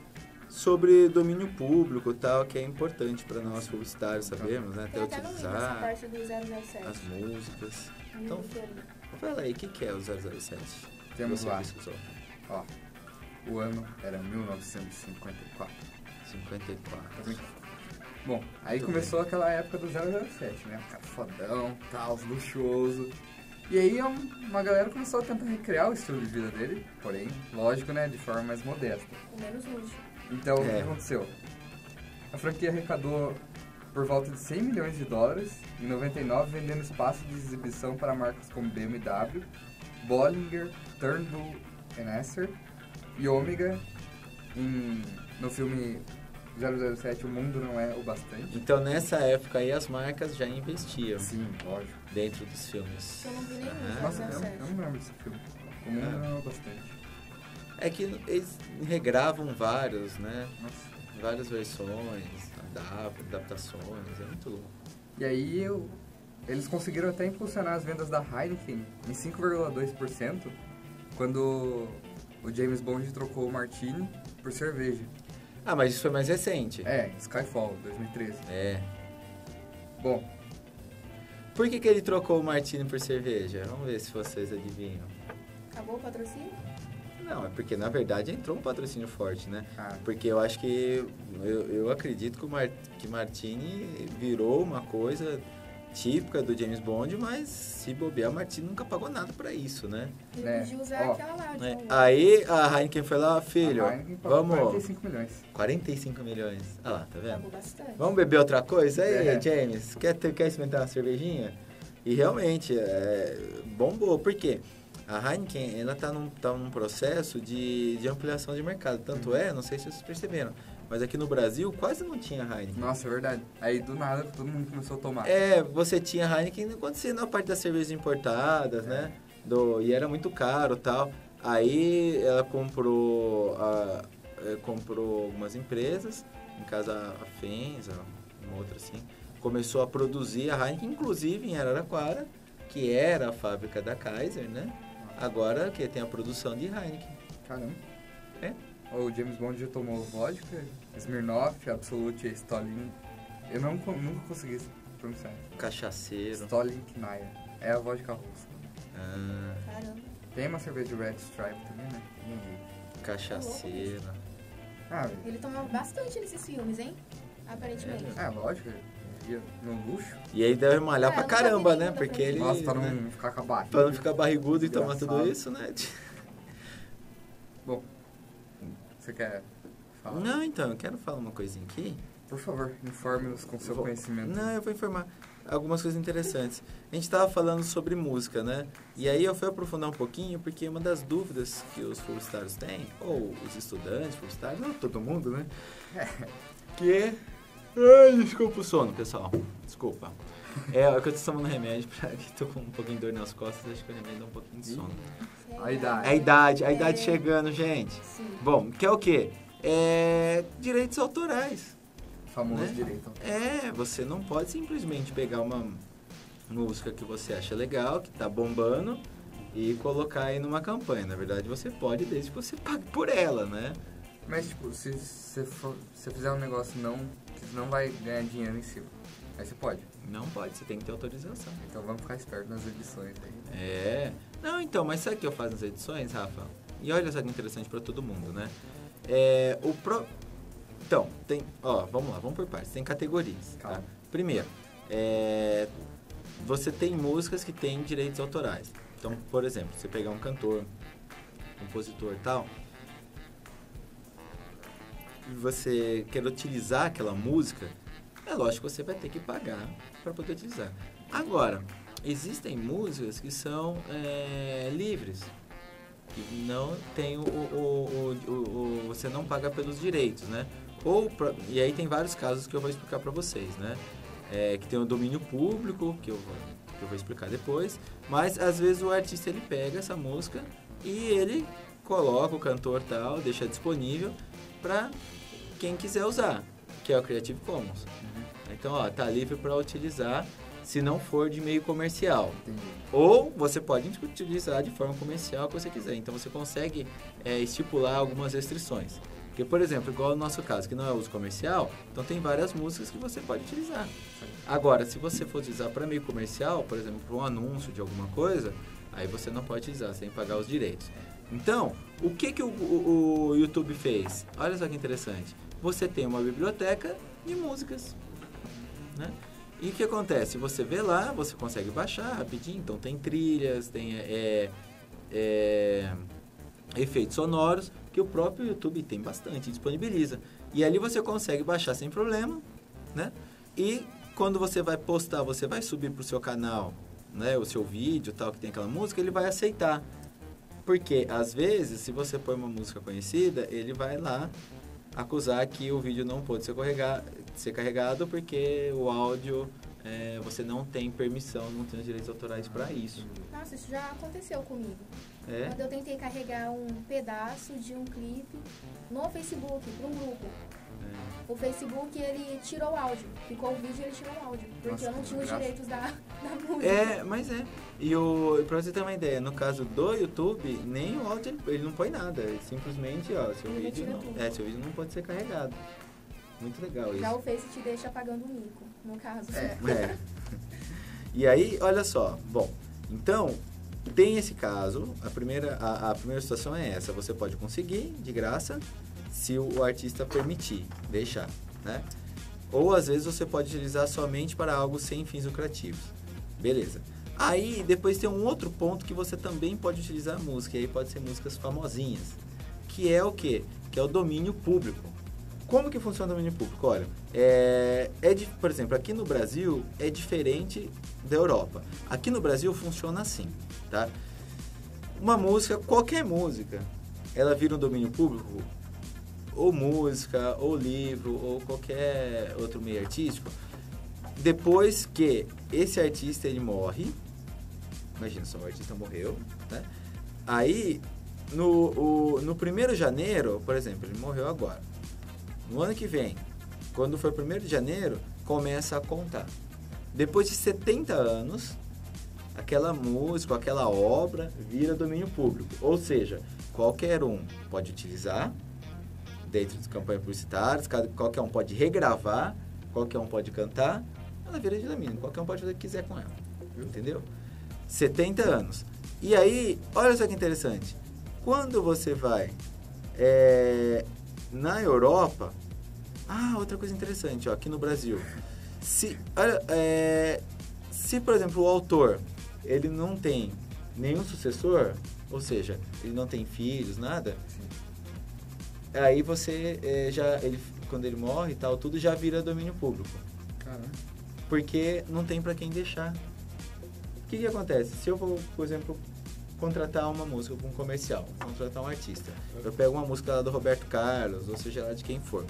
S2: sobre domínio público e tal, que é importante para nós publicitários sabermos, né?
S1: Tem
S2: Até
S1: até no livro essa
S2: utilizar
S1: parte do 007.
S2: as músicas.
S1: No
S2: Então,
S1: livro que eu li.
S2: fala aí, o que é o 007?
S3: Temos
S2: Você
S3: lá.
S2: pesquisou?
S3: Ó, o ano era 1954.
S2: 54.
S3: Bom, aí começou aquela época do 007, né? O cara fodão, tal, luxuoso. E aí uma galera começou a tentar recriar o estilo de vida dele, porém, lógico, né? De forma mais modesta.
S1: Com menos luxo.
S3: Então, o que
S2: É.
S3: aconteceu? A franquia arrecadou por volta de 100 milhões de dólares, em 99 vendendo espaço de exibição para marcas como BMW, Bollinger, Turnbull Nasser e Omega. No filme 007, O Mundo Não É o Bastante.
S2: Então, nessa época aí, as marcas já investiam
S3: Sim, lógico.
S2: dentro dos filmes.
S1: Eu não vi nenhum.
S2: Aham.
S3: Nossa,
S1: 007.
S3: eu não lembro desse filme. O Mundo Não É o Bastante.
S2: É que eles regravam vários, né?
S3: Nossa.
S2: Várias versões, adaptações, é muito louco.
S3: E aí eles conseguiram até impulsionar as vendas da Heineken em 5,2% quando o James Bond trocou o Martini por cerveja.
S2: Ah, mas isso foi mais recente.
S3: É, Skyfall, 2013.
S2: É.
S3: Bom,
S2: Por que ele trocou o Martini por cerveja? Vamos ver se vocês adivinham.
S1: Acabou o patrocínio?
S2: Não, é porque na verdade entrou um patrocínio forte, né?
S3: ah,
S2: Porque eu acho que... Eu acredito que Martini virou uma coisa típica do James Bond, mas se bobear, Martini nunca pagou nada pra isso, né?
S1: Ele
S3: É.
S1: podia usar
S3: Ó,
S1: aquela lá. de
S2: É.
S1: novo.
S2: Aí a Heineken foi lá, filho,
S3: a Heineken pagou
S2: vamos...
S3: 45 milhões.
S2: 45 milhões. Ah lá, tá vendo?
S1: Pagou bastante.
S2: Vamos beber outra coisa aí,
S3: É.
S2: James? Quer experimentar uma cervejinha? E realmente, bombou. Por quê? A Heineken, ela tá num processo de ampliação de mercado. Tanto é, não sei se vocês perceberam, mas aqui no Brasil quase não tinha Heineken.
S3: Nossa, é verdade. Aí do nada todo mundo começou a tomar.
S2: Você tinha Heineken quando você na parte das cervejas importadas, né? E era muito caro e tal. Aí ela comprou algumas empresas, em casa a Fenza, uma outra assim, começou a produzir a Heineken, inclusive em Araraquara, que era a fábrica da Kaiser, né? Agora que tem a produção de Heineken.
S3: Caramba.
S2: É?
S3: O James Bond já tomou vodka, Smirnoff, Absolute e Stolin. Eu nunca consegui pronunciar.
S2: Cachaceiro.
S3: Stolinknaya. É a vodka russa.
S2: Ah,
S1: Caramba.
S3: Tem uma cerveja de Red Stripe também, né?
S2: cachaceiro.
S3: Ah,
S1: Ele tomava bastante nesses filmes, hein? Aparentemente.
S3: lógico. Ia no luxo.
S2: E aí deve malhar
S1: É,
S2: pra
S1: eu nunca vi
S2: caramba,
S1: nenhum
S2: né?
S1: da
S2: Porque
S1: franquia.
S2: ele...
S3: Nossa, pra
S2: né?
S3: não ficar com a barriga.
S2: Pra não ficar barrigudo e tomar
S3: Desgraçado.
S2: tudo isso, né?
S3: Bom, você quer falar?
S2: Não, então, eu quero falar uma coisinha aqui.
S3: Por favor, informe-nos com seu
S2: Vou-
S3: conhecimento.
S2: Não, eu vou informar. algumas coisas interessantes. A gente estava falando sobre música, né? E aí eu fui aprofundar um pouquinho, porque uma das dúvidas que os publicitários têm, ou os estudantes publicitários, ou todo mundo, né? Que é... Ai, desculpa o sono, pessoal. Desculpa. É que eu tô tomando remédio, tô com um pouquinho de dor nas costas, acho que o remédio dá um pouquinho de sono.
S3: A idade.
S2: A idade chegando, gente.
S1: Sim.
S2: Bom, que é o quê? Direitos autorais.
S3: Famoso
S2: né?
S3: direito.
S2: Você não pode simplesmente pegar uma música que você acha legal, que tá bombando, e colocar aí numa campanha. Na verdade, você pode, desde que você pague por ela, né?
S3: Mas, tipo, se você fizer um negócio que não vai ganhar dinheiro em cima, aí você pode.
S2: Não pode, você tem que ter autorização.
S3: Então vamos ficar esperto nas edições aí.
S2: Não, então, mas sabe o que eu faço nas edições, Rafa? E olha só que interessante pra todo mundo, né? Então, tem... Ó, vamos lá, vamos por partes. Tem categorias, tá?
S3: Calma.
S2: Primeiro, você tem músicas que têm direitos autorais. Então, por exemplo, você pegar um cantor, compositor e tal, e você quer utilizar aquela música, é lógico que você vai ter que pagar para poder utilizar. Agora, existem músicas que são livres, que não tem você não paga pelos direitos, né? E aí tem vários casos que eu vou explicar para vocês, né? Que tem o domínio público, que eu vou explicar depois, mas às vezes o artista ele pega essa música e ele coloca o cantor tal, deixa disponível para quem quiser usar, que é o Creative Commons. Então, ó, tá livre para utilizar, se não for de meio comercial.
S3: Entendi.
S2: Ou você pode utilizar de forma comercial que você quiser. Então, você consegue estipular algumas restrições. Porque, por exemplo, igual no nosso caso, que não é uso comercial, então tem várias músicas que você pode utilizar. Agora, se você for utilizar para meio comercial, por exemplo, para um anúncio de alguma coisa, aí você não pode utilizar, sem pagar os direitos. Então, o que o YouTube fez? Olha só que interessante. Você tem uma biblioteca de músicas, né? E o que acontece? Você vê lá, você consegue baixar rapidinho, então tem trilhas, tem efeitos sonoros, que o próprio YouTube tem bastante, disponibiliza. E ali você consegue baixar sem problema, né? E quando você vai postar, você vai subir para o seu canal, né, o seu vídeo, tal, que tem aquela música, ele vai aceitar. Porque, às vezes, se você põe uma música conhecida, ele vai lá acusar que o vídeo não pode ser carregado porque o áudio, você não tem permissão, não tem os direitos autorais para isso.
S1: Nossa, isso já aconteceu comigo.
S2: É?
S1: Quando eu tentei carregar um pedaço de um clipe no Facebook, para um grupo. O Facebook, ele tirou o áudio. Ficou o vídeo e ele tirou o áudio. Porque
S3: Nossa,
S1: eu não tinha os
S3: graça.
S1: direitos da música.
S2: Mas é. E pra você ter uma ideia, no caso do YouTube, nem o áudio ele não põe nada. Ele simplesmente, ó, seu
S1: Ele
S2: vídeo
S1: retira
S2: não,
S1: tudo.
S2: seu vídeo não pode ser carregado. Muito legal
S1: Já
S2: isso.
S1: o Face te deixa pagando o mico, no caso.
S2: E aí, olha só. Bom, então, tem esse caso. A primeira situação é essa. Você pode conseguir, de graça, se o artista permitir, deixar, né? Ou, às vezes, você pode utilizar somente para algo sem fins lucrativos. Beleza. Aí, depois tem um outro ponto que você também pode utilizar a música. E aí pode ser músicas famosinhas. Que é o quê? Que é o domínio público. Como que funciona o domínio público? Olha, por exemplo, aqui no Brasil é diferente da Europa. Aqui no Brasil funciona assim, tá? Uma música, qualquer música, ela vira um domínio público, ou música, ou livro, ou qualquer outro meio artístico, depois que esse artista ele morre. Imagina só, o artista morreu, né? Aí, no 1º de janeiro, por exemplo, ele morreu agora. No ano que vem, quando for 1º de janeiro, começa a contar. Depois de 70 anos, aquela música, aquela obra vira domínio público. Ou seja, qualquer um pode utilizar dentro das campanhas publicitárias, qualquer um pode regravar, qualquer um pode cantar, ela vira de domínio. Qualquer um pode fazer o que quiser com ela. Entendeu? 70 anos. E aí, olha só que interessante. Quando você vai na Europa... outra coisa interessante, ó, aqui no Brasil. Se, por exemplo, o autor, ele não tem nenhum sucessor, ou seja, ele não tem filhos, nada, aí você, quando ele morre e tal, tudo já vira domínio público.
S3: Caramba.
S2: porque não tem para quem deixar. O que acontece? Se eu vou, por exemplo, contratar uma música para um comercial, contratar um artista, eu pego uma música lá do Roberto Carlos, ou seja lá de quem for,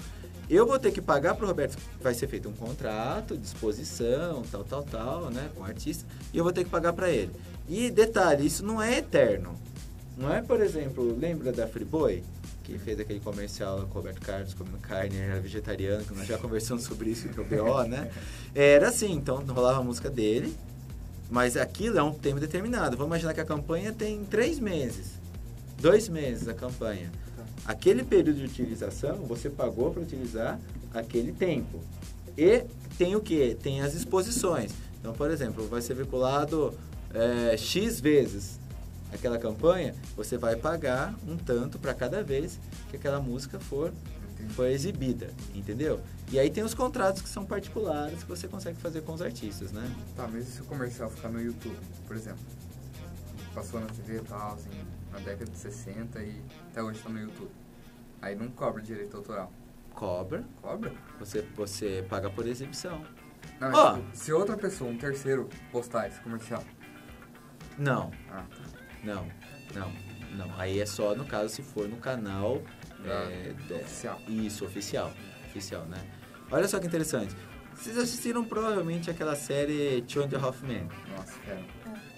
S2: eu vou ter que pagar para o Roberto, vai ser feito um contrato de exposição, tal, né, com o artista, e eu vou ter que pagar para ele. E detalhe, isso não é eterno. Não é, por exemplo, lembra da Friboi? Que fez aquele comercial com o Roberto Carlos comendo carne, era vegetariano, que nós já conversamos sobre isso no BO, né? Era assim, então rolava a música dele, mas aquilo é um tempo determinado. Vamos imaginar que a campanha tem 3 meses, 2 meses a campanha. Aquele período de utilização, você pagou para utilizar aquele tempo. E tem o quê? Tem as exposições. Então, por exemplo, vai ser veiculado X vezes aquela campanha, você vai pagar um tanto para cada vez que aquela música for exibida, entendeu? E aí tem os contratos que são particulares que você consegue fazer com os artistas, né?
S3: Tá, mas e se o comercial ficar no YouTube, por exemplo? Passou na TV e tal, assim, na década de 60 e até hoje tá no YouTube. Aí não cobra direito autoral.
S2: Cobra.
S3: Cobra?
S2: Você paga por exibição.
S3: Não, tipo, se outra pessoa, um terceiro, postar esse comercial.
S2: Não.
S3: Ah, tá.
S2: Não. Aí é só no caso se for no canal
S3: oficial.
S2: Isso, oficial, né? Olha só que interessante. Vocês assistiram provavelmente aquela série Two and a Half Men.
S3: Nossa, cara.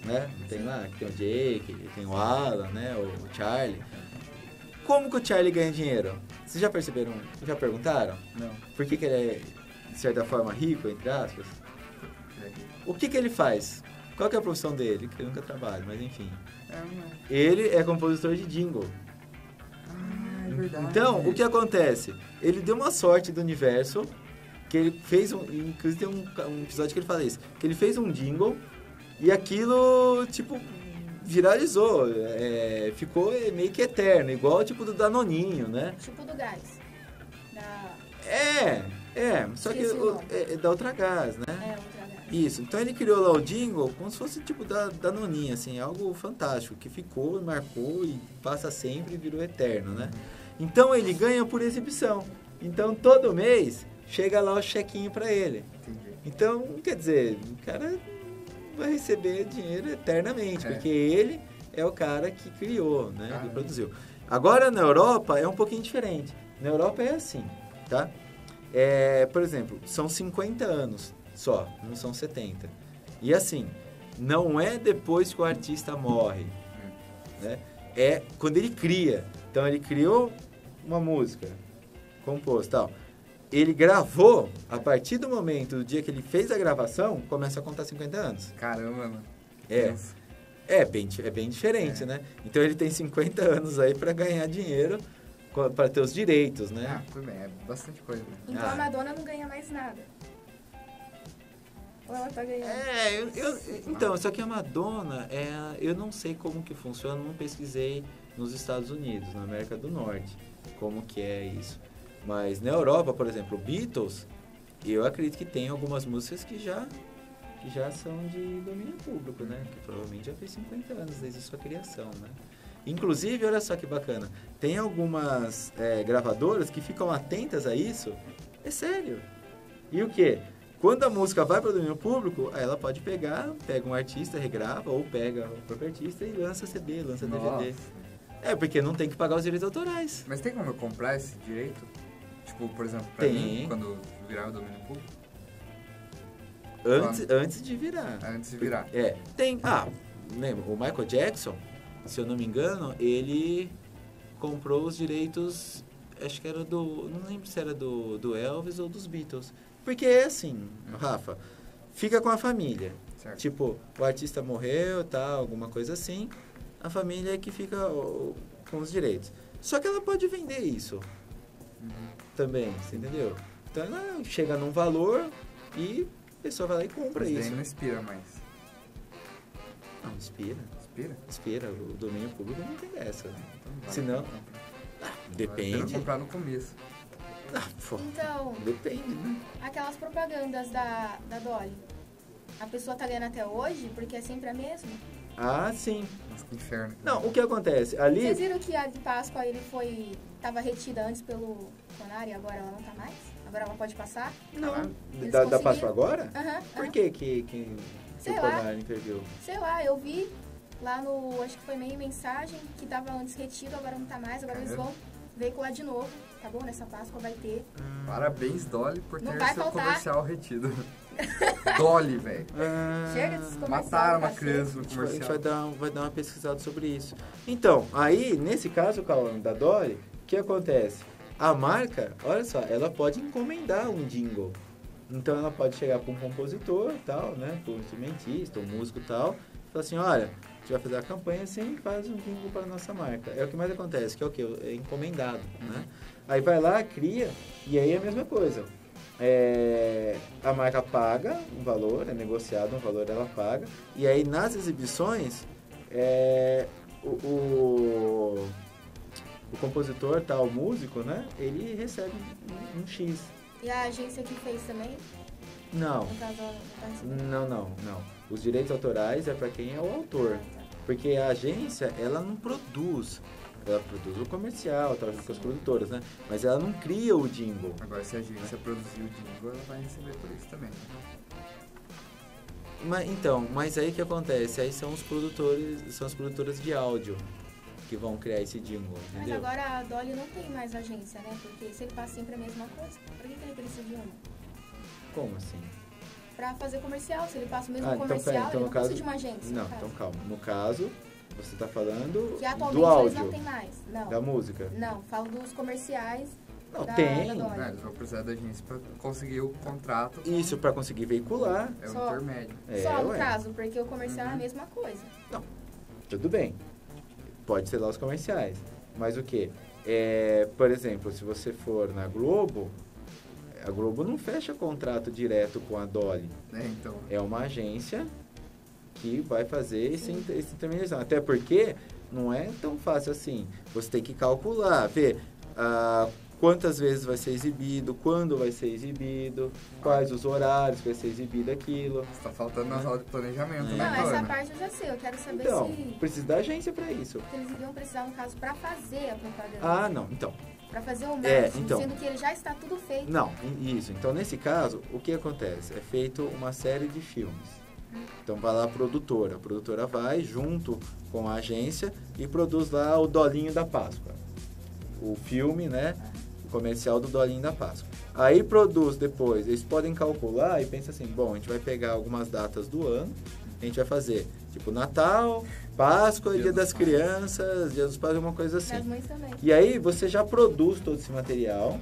S2: Né? Tem lá, que tem o Jake, tem o Alan, né? O Charlie. Como que o Charlie ganha dinheiro? Vocês já perceberam? Já perguntaram?
S3: Não.
S2: Por que ele é, de certa forma, rico, entre aspas? O que ele faz? Qual que é a profissão dele? Que ele nunca trabalha, mas enfim. Ele é compositor de jingle.
S3: Ah, é verdade.
S2: Então, o que acontece? Ele deu uma sorte do universo, que ele fez inclusive tem um episódio que ele fala isso, que ele fez um jingle e aquilo, tipo, viralizou. Ficou meio que eterno, igual tipo do Danoninho, né?
S1: Tipo do gás.
S2: Só que da Ultragás, né?
S1: Ultragás.
S2: Isso, então ele criou lá o jingle como se fosse tipo da Danoninha, assim, algo fantástico, que ficou, marcou e passa sempre e virou eterno, né? Então ele ganha por exibição. Então todo mês chega lá o chequinho pra ele.
S3: Entendi.
S2: Então, quer dizer, o cara vai receber dinheiro eternamente, porque ele é o cara que criou, né? Que produziu. Agora na Europa é um pouquinho diferente. Na Europa é assim, tá? Por exemplo, são 50 anos só, não são 70. E assim, não é depois que o artista morre, né? É quando ele cria. Então ele criou uma música, compôs, tal. Ele gravou, a partir do momento, do dia que ele fez a gravação, começa a contar 50 anos.
S3: Caramba, mano.
S2: É bem diferente, né? Então ele tem 50 anos aí para ganhar dinheiro, para ter os direitos, né?
S3: Ah, tudo bem, é bastante coisa. Né?
S1: Então a Madonna não ganha mais nada. Ou ela tá ganhando?
S2: Então, só que a Madonna, eu não sei como que funciona, não pesquisei nos Estados Unidos, na América do Norte, como que é isso. Mas na Europa, por exemplo, Beatles, eu acredito que tem algumas músicas que já são de domínio público, né? Que provavelmente já fez 50 anos desde sua criação, né? Inclusive, olha só que bacana, tem algumas gravadoras que ficam atentas a isso, é sério. E o quê? Quando a música vai para o domínio público, ela pode pega um artista, regrava, ou pega o próprio artista e lança CD, lança DVD. Porque não tem que pagar os direitos autorais.
S3: Mas tem como eu comprar esse direito? Tipo, por exemplo, pra mim, quando virar o domínio público?
S2: Antes de virar.
S3: Antes de virar.
S2: Tem. Lembra, o Michael Jackson, se eu não me engano, ele comprou os direitos, acho que era não lembro se era do Elvis ou dos Beatles. Porque é assim, Rafa, fica com a família.
S3: Certo.
S2: Tipo, o artista morreu, tal, alguma coisa assim, a família é que fica com os direitos. Só que ela pode vender isso também, você entendeu? Então ela chega num valor e a pessoa vai lá e compra isso.
S3: Não expira mais.
S2: Não, expira.
S3: Expira?
S2: O domínio público não tem essa. Né?
S3: Então,
S2: senão, depende.
S3: Vale comprar no começo.
S1: Então,
S2: depende, né?
S1: Aquelas propagandas da Dolly, a pessoa tá ganhando até hoje porque é sempre a mesma?
S2: Ah, sim.
S3: Nossa, que inferno.
S2: Não, o que acontece? Ali...
S1: Vocês viram que a de Páscoa tava retida antes pelo Conar e agora ela não tá mais? A Agora ela pode passar?
S2: Não.
S1: Eles
S2: Dá
S1: conseguiram.
S2: passo agora?
S1: Aham.
S2: Por que
S1: Sei
S2: o
S1: lá.
S2: Conar interviu?
S1: Sei lá, eu vi lá no, acho que foi meio mensagem, que tava antes retido, agora não tá mais, agora eles vão veicular de novo, tá bom? Nessa Páscoa vai ter.
S3: Parabéns, Dolly, por
S1: Não
S3: ter
S1: vai
S3: seu
S1: faltar.
S3: comercial retido. Dolly, velho.
S1: Chega desses comerciais.
S3: Mataram uma
S1: cacete.
S3: criança no
S2: A gente
S3: comercial.
S2: vai dar uma pesquisada sobre isso. Então, aí, nesse caso, Cauã, da Dolly, o que acontece? A marca, olha só, ela pode encomendar um jingle. Então, ela pode chegar para um compositor, tal, né? Para um instrumentista, um músico, tal. E falar assim, olha, a gente vai fazer a campanha assim, faz um jingle para a nossa marca. É o que mais acontece, que é o quê? É encomendado, né? Aí vai lá, cria, e aí é a mesma coisa. A marca paga um valor, é negociado um valor, ela paga. E aí, nas exibições, o compositor, tal, o músico, né? Ele recebe um X.
S1: E a agência que fez também?
S2: Não,
S1: No caso, ela não tá recebendo.
S2: não. Os direitos autorais é para quem é o autor. Porque a agência, ela não produz. Ela produz o comercial, tal, com as produtoras, né? Mas ela não cria o jingle.
S3: Agora, se a agência produzir o jingle, ela vai receber por isso também.
S2: Mas aí o que acontece? Aí são as produtoras de áudio que vão criar esse jingle,
S1: Mas
S2: entendeu?
S1: agora a Dolly não tem mais agência, né? Porque se ele passa sempre a mesma coisa, pra que ele precisa de uma?
S2: Como assim?
S1: Pra fazer comercial, se ele passa o mesmo
S2: Então,
S1: comercial,
S2: pera, então,
S1: ele
S2: no
S1: não
S2: caso...
S1: precisa de uma agência.
S2: Não,
S1: no caso.
S2: então calma. No caso, você tá falando
S1: Que atualmente
S2: do
S1: eles não
S2: áudio,
S1: tem mais. Não.
S2: da música.
S1: Não, falo dos comerciais.
S2: Não,
S1: da
S2: tem.
S1: Dolly.
S3: Eles vão precisar da agência pra conseguir o contrato.
S2: Isso para conseguir veicular.
S3: É o
S1: Só.
S3: intermédio.
S1: Só no
S2: ué.
S1: caso, porque o comercial é a mesma coisa.
S2: Tudo bem. Pode ser lá os comerciais. Mas o quê? Por exemplo, se você for na Globo, a Globo não fecha contrato direto com a Dolly.
S3: Então.
S2: É uma agência que vai fazer essa intermediação. Até porque não é tão fácil assim. Você tem que calcular, ver quantas vezes vai ser exibido, quando vai ser exibido, quais os horários que vai ser exibido aquilo.
S3: Tá faltando nas aulas de planejamento,
S1: Não,
S3: né,
S1: essa
S3: Cauã?
S1: parte eu já sei. Eu quero saber
S2: Então,
S1: se
S2: precisa da agência para isso.
S1: eles iriam precisar, no caso, pra fazer a propaganda.
S2: Ah, não. Então,
S1: Pra fazer o marketing,
S2: então.
S1: sendo que ele já está tudo feito.
S2: não, isso. Então, nesse caso, o que acontece? É feito uma série de filmes. Então, vai lá a produtora vai junto com a agência e produz lá o Dolinho da Páscoa. O filme, né? O comercial do Dolinho da Páscoa. Aí produz depois, eles podem calcular e pensa assim, bom, a gente vai pegar algumas datas do ano, a gente vai fazer, tipo, Natal, Páscoa, Dia das Crianças, Dia dos Pais, uma coisa assim.
S1: Das mães também.
S2: E aí você já produz todo esse material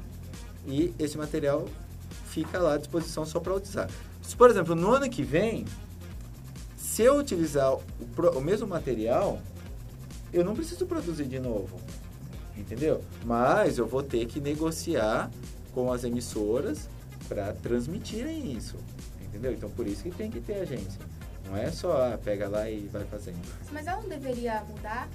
S2: e esse material fica lá à disposição só para utilizar. Se, por exemplo, no ano que vem, se eu utilizar o mesmo material, eu não preciso produzir de novo, entendeu? Mas eu vou ter que negociar com as emissoras para transmitirem isso, entendeu? Então, por isso que tem que ter agência. Não é só, pega lá e vai fazendo.
S1: Mas ela não deveria mudar?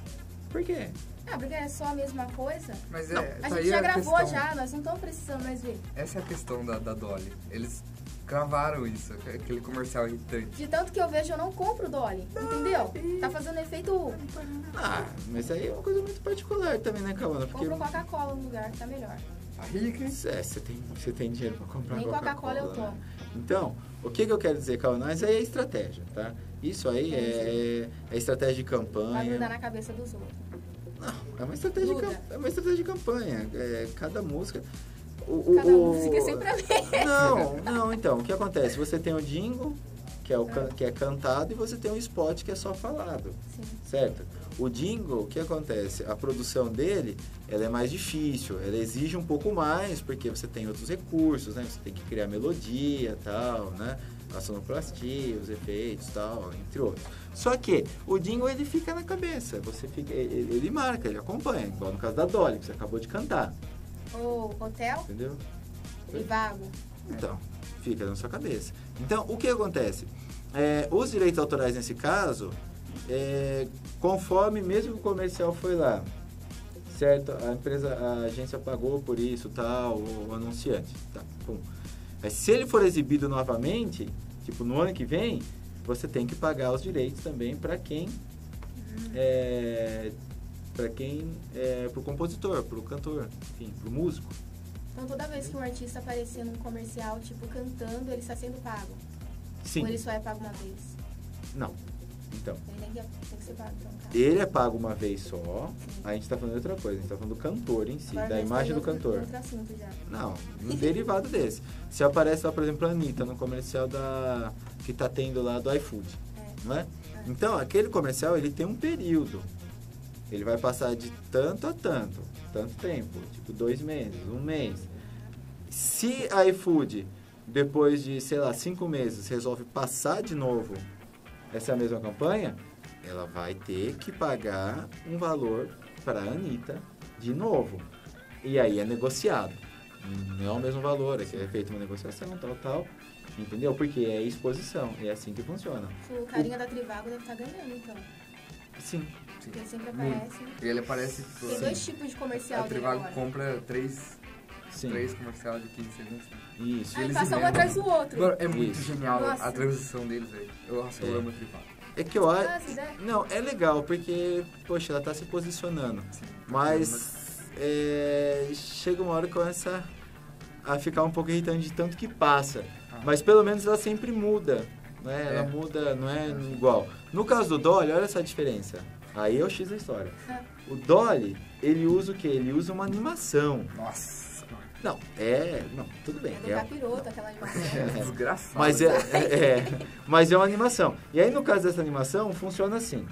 S2: Por quê?
S1: Porque é só a mesma coisa.
S3: Mas
S1: A
S3: essa
S1: gente
S3: aí
S1: já
S3: é a
S1: gravou
S3: questão.
S1: já, nós não estamos precisando mais ver.
S3: Essa é a questão da Dolly. Eles gravaram isso, aquele comercial irritante.
S1: De tanto que eu vejo, eu não compro Dolly, entendeu? Tá fazendo efeito...
S2: Mas aí é uma coisa muito particular também, né, Cauã? Porque
S1: Compro Coca-Cola no lugar, tá melhor.
S3: A rica, hein?
S2: você tem dinheiro para comprar
S1: Nem Coca-Cola eu
S2: né?
S1: tomo.
S2: Então, o que eu quero dizer, Cauã? Mas aí é estratégia, tá? Isso aí é estratégia de
S1: Vai
S2: campanha.
S1: grudar na cabeça dos outros.
S2: Não, é uma estratégia
S1: Gruda.
S2: é uma estratégia de campanha. Cada música...
S1: Cada música é sempre a mesma.
S2: Não, então, o que acontece? Você tem o jingle, que é cantado, e você tem o spot, que é só falado,
S1: Sim.
S2: certo? O jingle, o que acontece? A produção dele, ela é mais difícil, ela exige um pouco mais, porque você tem outros recursos, né? Você tem que criar melodia e tal, né? A sonoplastia, os efeitos e tal, entre outros. Só que o jingle, ele fica na cabeça, ele marca, ele acompanha, igual no caso da Dolly, que você acabou de cantar,
S1: O Hotel
S2: entendeu?
S1: e Vago.
S2: Então, fica na sua cabeça. Então, o que acontece? Os direitos autorais, nesse caso, conforme mesmo que o comercial foi lá, certo? A agência pagou por isso, tal, o anunciante, tá, pum. Mas se ele for exibido novamente, tipo no ano que vem, você tem que pagar os direitos também para quem pro compositor, pro cantor, enfim, pro músico.
S1: Então toda vez que um artista aparecer num comercial, tipo, cantando, ele está sendo pago?
S2: Sim.
S1: Ou ele só é pago uma vez?
S2: Não. Então,
S1: Ele tem que ser pago, então, cara.
S2: ele é pago uma vez só, a gente tá falando de outra coisa, a gente tá falando do cantor em si,
S1: Agora
S2: da
S1: nós
S2: imagem do
S1: estamos
S2: cantor.
S1: em outro assunto já.
S2: Não, um derivado desse. Se aparece lá, por exemplo, a Anitta no comercial que tá tendo lá do iFood, não é? Então, aquele comercial, ele tem um período. Ele vai passar de tanto a tanto tempo, tipo 2 meses, 1 mês. Se a iFood, depois de, sei lá, 5 meses, resolve passar de novo essa mesma campanha, ela vai ter que pagar um valor para a Anitta de novo. E aí é negociado. Não é o mesmo valor, é que é feita uma negociação, tal, entendeu? Porque é exposição, é assim que funciona.
S1: O carinha da Trivago deve estar ganhando, então.
S2: Sim.
S1: Porque ele sempre aparece.
S3: Ele aparece...
S1: Tem 2 tipos de comercial
S3: A
S1: dele
S3: Trivago
S1: agora.
S3: compra 3
S2: Sim.
S3: comerciais de 15 segundos.
S2: Isso.
S1: Aí
S3: Eles
S1: passa um
S3: inventam.
S1: atrás do outro.
S3: Mano, é muito
S2: Isso.
S3: genial
S1: Nossa.
S3: a transição deles, velho. Eu amo a Trivago.
S2: É que eu acho...
S1: Nossa, né?
S2: Não, é legal, porque, poxa, ela tá se posicionando. Mas chega uma hora que começa a ficar um pouco irritante de tanto que passa. Mas pelo menos ela sempre muda, né? Ela muda, não é igual. No caso do Dolly, olha essa diferença. Aí é o X da história. O Dolly, ele usa o quê? Ele usa uma animação.
S3: Nossa,
S2: Não, tudo bem.
S1: É do capiroto, aquela animação.
S3: é desgraçado.
S2: Mas é uma animação. E aí, no caso dessa animação, funciona assim.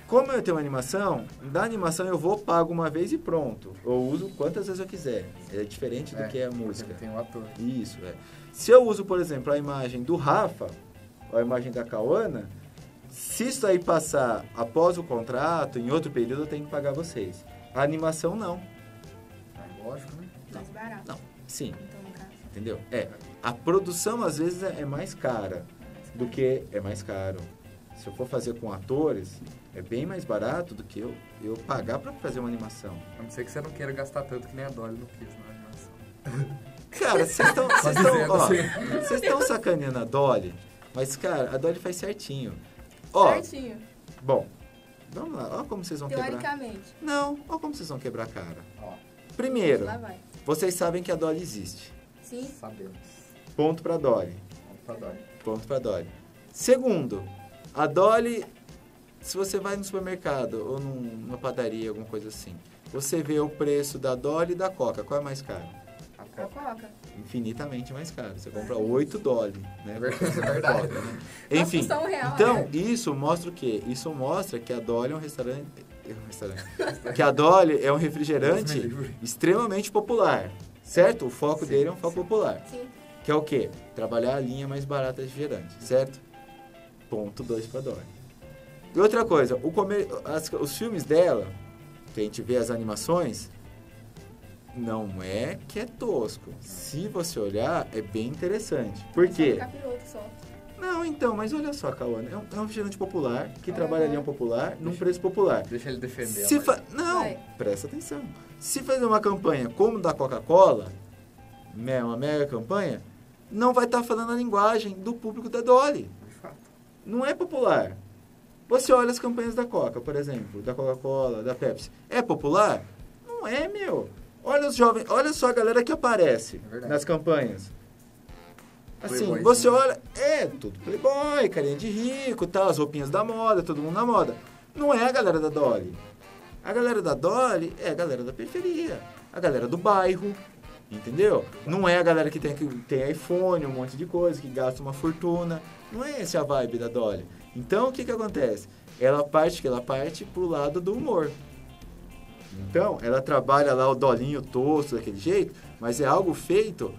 S2: Como eu tenho uma animação, da animação eu pago uma vez e pronto. Eu uso quantas vezes eu quiser. É diferente do que é a música.
S3: Tem um ator.
S2: Isso, Se eu uso, por exemplo, a imagem do Rafa, ou a imagem da Cauana, se isso aí passar após o contrato, em outro período, eu tenho que pagar vocês. A animação, não.
S3: Lógico, né?
S1: Mais barato.
S2: Não, sim.
S1: Então, no caso.
S2: Entendeu? A produção, às vezes, é mais cara do que... É mais caro. Se eu for fazer com atores, é bem mais barato do que eu pagar pra fazer uma animação.
S3: A não ser que você não queira gastar tanto que nem a Dolly não quis na animação.
S2: Cara, vocês estão sacaneando a Dolly, mas, cara, a Dolly faz certinho.
S1: Certinho.
S2: Bom, vamos lá. Olha como vocês vão quebrar.
S1: Teoricamente.
S2: Não, olha como vocês vão quebrar a cara.
S3: Ó,
S2: Primeiro,
S1: Lá vai.
S2: vocês sabem que a Dolly existe.
S1: Sim.
S3: sabemos.
S2: Ponto pra Dolly.
S3: Vamos pra Dolly.
S2: Ponto pra Dolly. Segundo, a Dolly, se você vai no supermercado ou numa padaria, alguma coisa assim, você vê o preço da Dolly e da Coca. Qual é mais caro?
S1: A Coca.
S2: Infinitamente mais caro. Você compra 8 Dolly, né?
S3: Isso é verdade.
S2: Coca, né?
S1: Nossa,
S2: Enfim,
S1: custa R$1,
S2: então, isso mostra o quê? Isso mostra que a Dolly é um restaurante... que a Dolly é um refrigerante extremamente popular, certo? O foco dele é um foco popular.
S1: Sim.
S2: Que é o quê? Trabalhar a linha mais barata de refrigerante, certo? Ponto 2 para Dolly. E outra coisa, os filmes dela, que a gente vê as animações, não é que é tosco. Se você olhar, é bem interessante. Por quê?
S1: Só do capiroto só.
S2: Não, então, mas olha só, Cauana, é um refrigerante popular, que trabalha a linha popular, num preço popular.
S3: Deixa ele defender.
S2: Se Não,
S1: Vai.
S2: presta atenção. Se fazer uma campanha como da Coca-Cola, uma mega campanha, não vai estar falando a linguagem do público da Dolly.
S3: De fato.
S2: Não é popular. Você olha as campanhas da Coca, por exemplo, da Coca-Cola, da Pepsi. É popular? Não é, meu. Olha os jovens, olha só a galera que aparece nas campanhas. Assim,
S3: Playboy,
S2: você
S3: sim.
S2: olha, tudo playboy, carinha de rico, tal, as roupinhas da moda, todo mundo na moda. Não é a galera da Dolly. A galera da Dolly é a galera da periferia, a galera do bairro, entendeu? Não é a galera que tem iPhone, um monte de coisa, que gasta uma fortuna. Não é essa a vibe da Dolly. Então, o que acontece? Ela parte pro lado do humor. Então, ela trabalha lá o dolinho tosco daquele jeito, mas é algo feito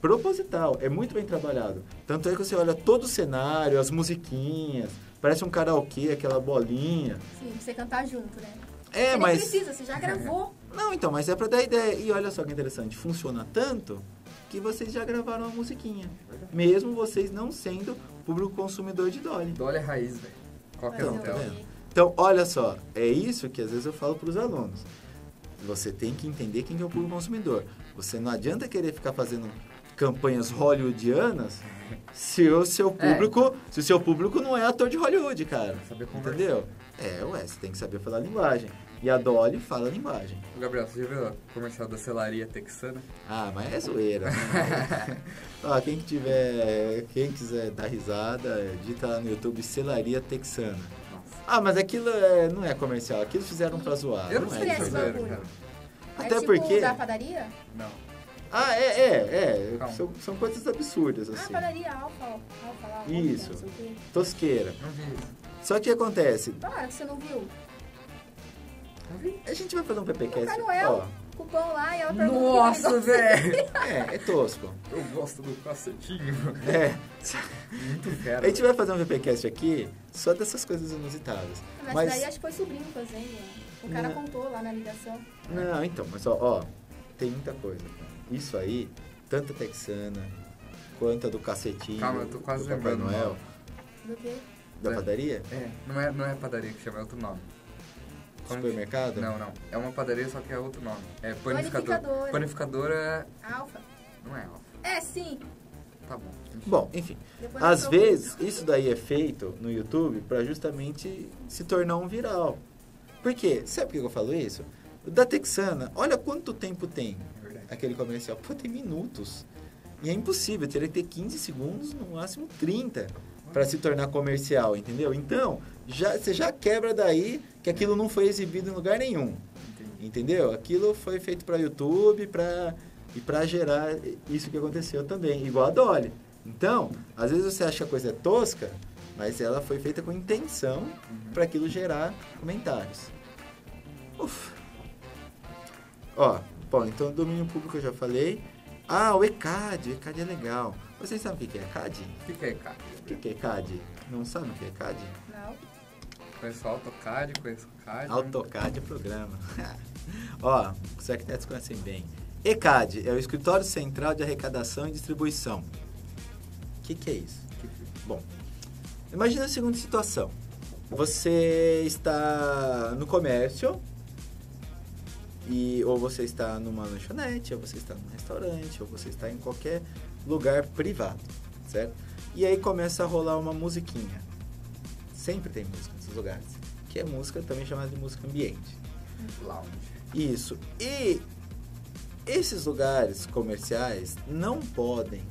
S2: proposital, é muito bem trabalhado. Tanto é que você olha todo o cenário, as musiquinhas, parece um karaokê, aquela bolinha.
S1: Sim, pra você cantar junto, né?
S2: É,
S1: Você
S2: mas...
S1: nem precisa, você já gravou.
S2: Não, então, mas é pra dar ideia. E olha só que interessante, funciona tanto que vocês já gravaram uma musiquinha. Mesmo vocês não sendo público consumidor de Dolly.
S3: Dolly é raiz, velho. Qualquer
S1: Mas
S3: um
S1: eu
S3: dela.
S1: vi.
S2: Então, olha só, é isso que às vezes eu falo para os alunos. Você tem que entender quem é o público consumidor. Você não adianta querer ficar campanhas hollywoodianas se o seu público não é ator de Hollywood, cara.
S3: Saber conversar.
S2: Entendeu? Você tem que saber falar a linguagem. E a Dolly fala a linguagem.
S3: Gabriel, você já viu o comercial da selaria texana?
S2: Ah, mas é zoeira. Né? Ó, quem quiser dar risada, digita lá no YouTube Selaria Texana.
S3: Nossa.
S2: Ah, mas aquilo não é comercial, aquilo fizeram pra zoar.
S3: Eu não
S2: não
S3: sei
S2: é
S3: se
S2: de
S3: é
S2: verdade.
S3: cara.
S2: Até
S1: tipo
S2: porque...
S1: da padaria?
S3: Não.
S2: Ah,
S3: Calma.
S2: são coisas absurdas,
S1: Ah,
S2: assim.
S1: padaria, alfa lá.
S2: Isso.
S1: Não sei o quê.
S2: Tosqueira.
S3: Não vi isso.
S2: Só que acontece,
S1: Claro que você não viu.
S3: Não vi.
S2: a gente vai fazer um PPcast,
S1: Papai Noel.
S2: ó.
S1: Cupom lá e ela pergunta
S3: Nossa, velho!
S2: É tosco.
S3: Eu gosto do cacetinho.
S2: É.
S3: Muito
S2: A
S3: fera.
S2: gente vai fazer um VPcast aqui só dessas coisas inusitadas.
S1: Mas daí acho que foi sobrinho fazendo. O cara
S2: Não.
S1: contou lá na ligação.
S2: Não, então, mas ó, tem muita coisa. Isso aí, tanto a texana, quanto a do cacetinho,
S3: Calma, eu tô quase
S2: do Papai
S3: lembrando o
S2: Noel,
S3: nome.
S1: Do quê?
S2: da
S3: É.
S2: padaria,
S3: Não é padaria que chama, é outro nome. Como que-
S2: supermercado.
S3: Não. É uma padaria, só que é outro nome. É
S1: Panificadora.
S3: panificador. Panificadora
S1: Alfa.
S3: não é alfa.
S1: É, sim.
S3: Tá bom.
S2: Bom, enfim,
S1: Depois
S2: às
S1: eu procuro.
S2: vezes isso daí é feito no YouTube pra justamente se tornar um viral. Por quê? Sabe por que eu falo isso? O da Texana, olha quanto tempo tem
S3: É verdade.
S2: aquele comercial. Pô, tem minutos. E é impossível, teria que ter 15 segundos, no máximo 30, para se tornar comercial, entendeu? Então, você já quebra daí que aquilo não foi exibido em lugar nenhum,
S3: Entendi.
S2: entendeu? Aquilo foi feito para YouTube e para gerar isso que aconteceu também, igual a Dolly. Então, às vezes você acha que a coisa é tosca, mas ela foi feita com intenção para aquilo gerar comentários. Ufa. Ó, bom, então domínio público eu já falei. Ah, o ECAD é legal. Vocês sabem o que é ECAD?
S3: O que é cara?
S2: O que é ECAD? Não sabe o que é ECAD?
S1: Não.
S3: Conheço AutoCAD, conheço CAD.
S2: AutoCAD é programa. Ó, os arquitetos conhecem bem. ECAD é o Escritório Central de Arrecadação e Distribuição. O que é isso? Bom, imagina a seguinte situação. Você está no comércio, ou você está numa lanchonete, ou você está num restaurante, ou você está em qualquer lugar privado, certo? E aí começa a rolar uma musiquinha. Sempre tem música nesses lugares, que é música também chamada de música ambiente.
S3: Lounge.
S2: Isso. E esses lugares comerciais não podem,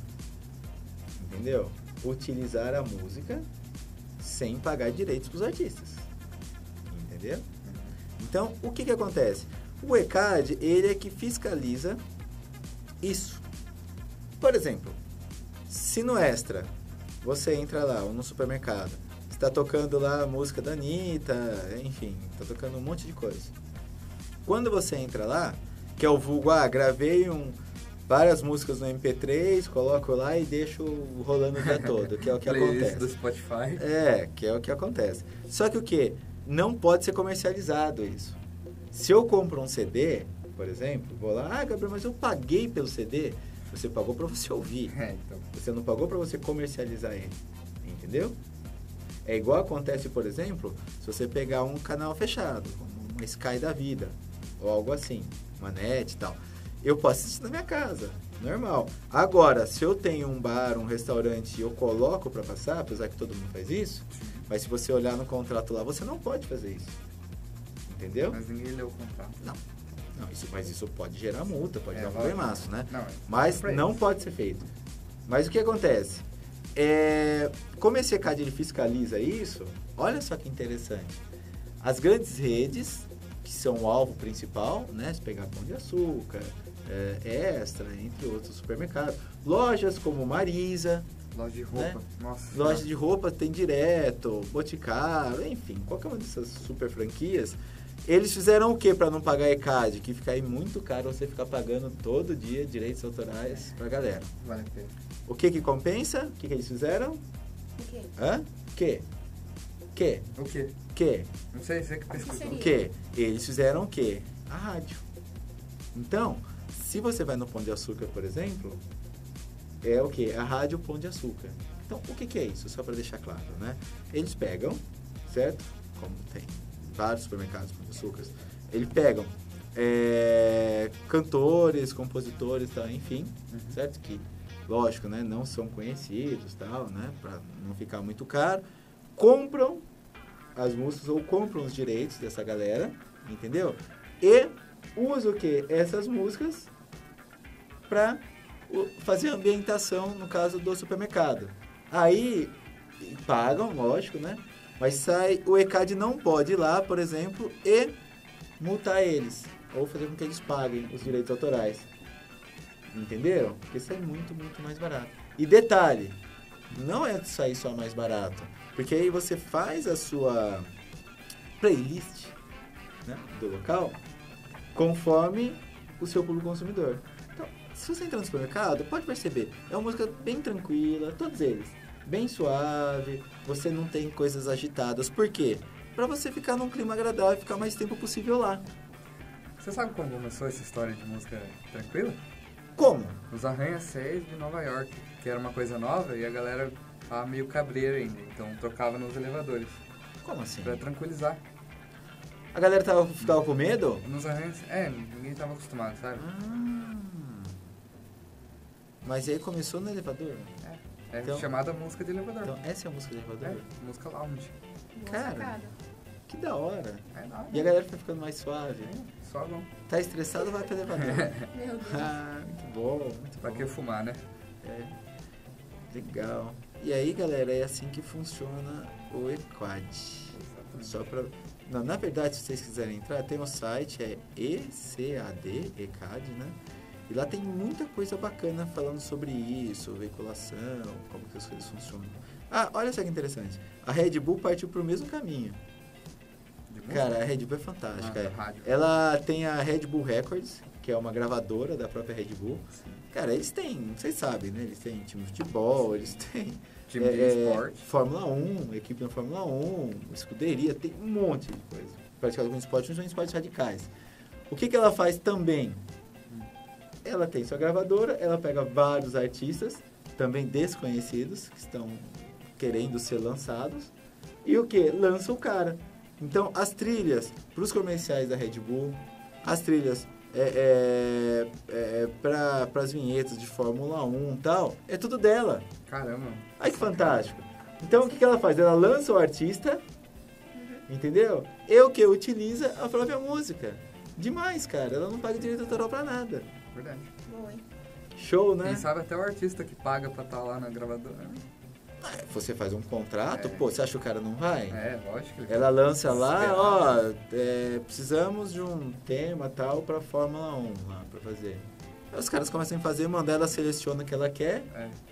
S2: entendeu? Utilizar a música sem pagar direitos para os artistas. Entendeu? Então, o que acontece? O ECAD, ele é que fiscaliza isso. Por exemplo, se no Extra você entra lá, ou no supermercado, está tocando lá a música da Anitta, enfim, está tocando um monte de coisa. Quando você entra lá, que é o vulgo, gravei várias músicas no MP3, coloco lá e deixo rolando o dia todo, que é o que
S3: Playlist
S2: acontece.
S3: do Spotify.
S2: Que é o que acontece. Só que o quê? Não pode ser comercializado isso. Se eu compro um CD, por exemplo, vou lá, Gabriel, mas eu paguei pelo CD. Você pagou para você ouvir.
S3: Então.
S2: Você não pagou para você comercializar ele. Entendeu? É igual acontece, por exemplo, se você pegar um canal fechado, como uma Sky da vida, ou algo assim, uma net e tal. Eu posso assistir na minha casa, normal. Agora, se eu tenho um bar, um restaurante e eu coloco para passar, apesar que todo mundo faz isso, mas se você olhar no contrato lá, você não pode fazer isso. Entendeu?
S3: Mas ninguém leu o contrato.
S2: Não, mas isso pode gerar multa, pode dar um
S3: lógico.
S2: problemaço, né?
S3: Não,
S2: Mas
S3: pra
S2: não
S3: isso.
S2: pode ser feito. Mas o que acontece? Como esse ECAD ele fiscaliza isso, olha só que interessante. As grandes redes, que são o alvo principal, né? Se pegar Pão de Açúcar, Extra, entre outros supermercados. Lojas como Marisa,
S3: Loja de roupa.
S2: Né?
S3: Nossa.
S2: loja de roupa tem direto, Boticário, enfim, qualquer uma dessas super franquias. Eles fizeram o que para não pagar ECAD? Que fica aí muito caro você ficar pagando todo dia direitos autorais pra galera.
S3: Vale a pena.
S2: O que compensa? O que eles fizeram?
S1: O quê?
S2: Hã? Que?
S3: O quê?
S2: Que?
S3: Não sei, você que pesquisou.
S1: seria?
S2: O que? Eles fizeram o quê? A rádio. Então, se você vai no Pão de Açúcar, por exemplo, é o quê? A rádio Pão de Açúcar. Então, o que é isso? Só para deixar claro, né? Eles pegam, certo? Como tem vários supermercados Pão de Açúcar, eles pegam cantores, compositores, tá, enfim, certo? Que lógico, né, não são conhecidos, tal, né, para não ficar muito caro, compram as músicas ou compram os direitos dessa galera, entendeu? E usam o quê? Essas músicas para fazer a ambientação, no caso do supermercado. Aí pagam, lógico, né? Mas sai, o ECAD não pode ir lá, por exemplo, e multar eles, ou fazer com que eles paguem os direitos autorais. Entenderam? Porque isso é muito, muito mais barato. E detalhe, não é sair só mais barato, porque aí você faz a sua playlist, né, do local conforme o seu público consumidor. Então, se você entrar no supermercado, pode perceber, é uma música bem tranquila, todos eles, bem suave, você não tem coisas agitadas. Por quê? Pra você ficar num clima agradável e ficar mais tempo possível lá.
S3: Você sabe como começou essa história de música tranquila?
S2: Como?
S3: Os arranha-céus de Nova York, que era uma coisa nova e a galera tava meio cabreira ainda, então trocava nos elevadores.
S2: Como assim?
S3: Pra tranquilizar.
S2: A galera ficava com medo?
S3: Nos arranha-céus, ninguém tava acostumado, sabe?
S2: Mas aí começou no elevador?
S3: É
S2: então,
S3: chamada música de elevador.
S2: Então essa é a música do elevador?
S3: Música lounge.
S2: Cara, que da hora.
S3: Não,
S2: e a galera foi ficando mais suave.
S3: Só não.
S2: Tá estressado, vai pro elevador.
S1: Meu Deus.
S2: Muito bom, muito
S3: Pra
S2: bom.
S3: que fumar, né?
S2: Legal. E aí, galera, é assim que funciona o ECAD. Só pra... Não, na verdade, se vocês quiserem entrar, tem o site, é ECAD, ECAD, né? E lá tem muita coisa bacana falando sobre isso, veiculação, como que as coisas funcionam. Olha só que interessante. A Red Bull partiu pro mesmo caminho. Cara, a Red Bull é fantástica. Ela tem a Red Bull Records, que é uma gravadora da própria Red Bull. Sim. Cara, eles têm, vocês sabem, né? Eles têm time de futebol, eles têm...
S3: Time de esporte.
S2: Fórmula 1, equipe na Fórmula 1, escuderia, tem um monte de coisa. Praticamente alguns esportes não são esportes radicais. O que ela faz também? Ela tem sua gravadora, ela pega vários artistas, também desconhecidos, que estão querendo ser lançados, e o que? Lança o cara. Então, as trilhas para os comerciais da Red Bull, as trilhas para as vinhetas de Fórmula 1 e tal, é tudo dela.
S3: Caramba.
S2: Ai, que fantástico. Então, o que ela faz? Ela lança o artista, entendeu? E o que? Utiliza a própria música. Demais, cara. Ela não paga direito autoral pra nada.
S3: Verdade.
S1: Boa, hein?
S2: Show, né?
S3: Quem sabe até o artista que paga pra estar lá na gravadora.
S2: Você faz um contrato, pô, você acha que o cara não vai?
S3: Lógico.
S2: Ela lança lá, precisamos de um tema tal pra Fórmula 1 lá, pra fazer. Aí os caras começam a fazer, mandar, ela seleciona o que ela quer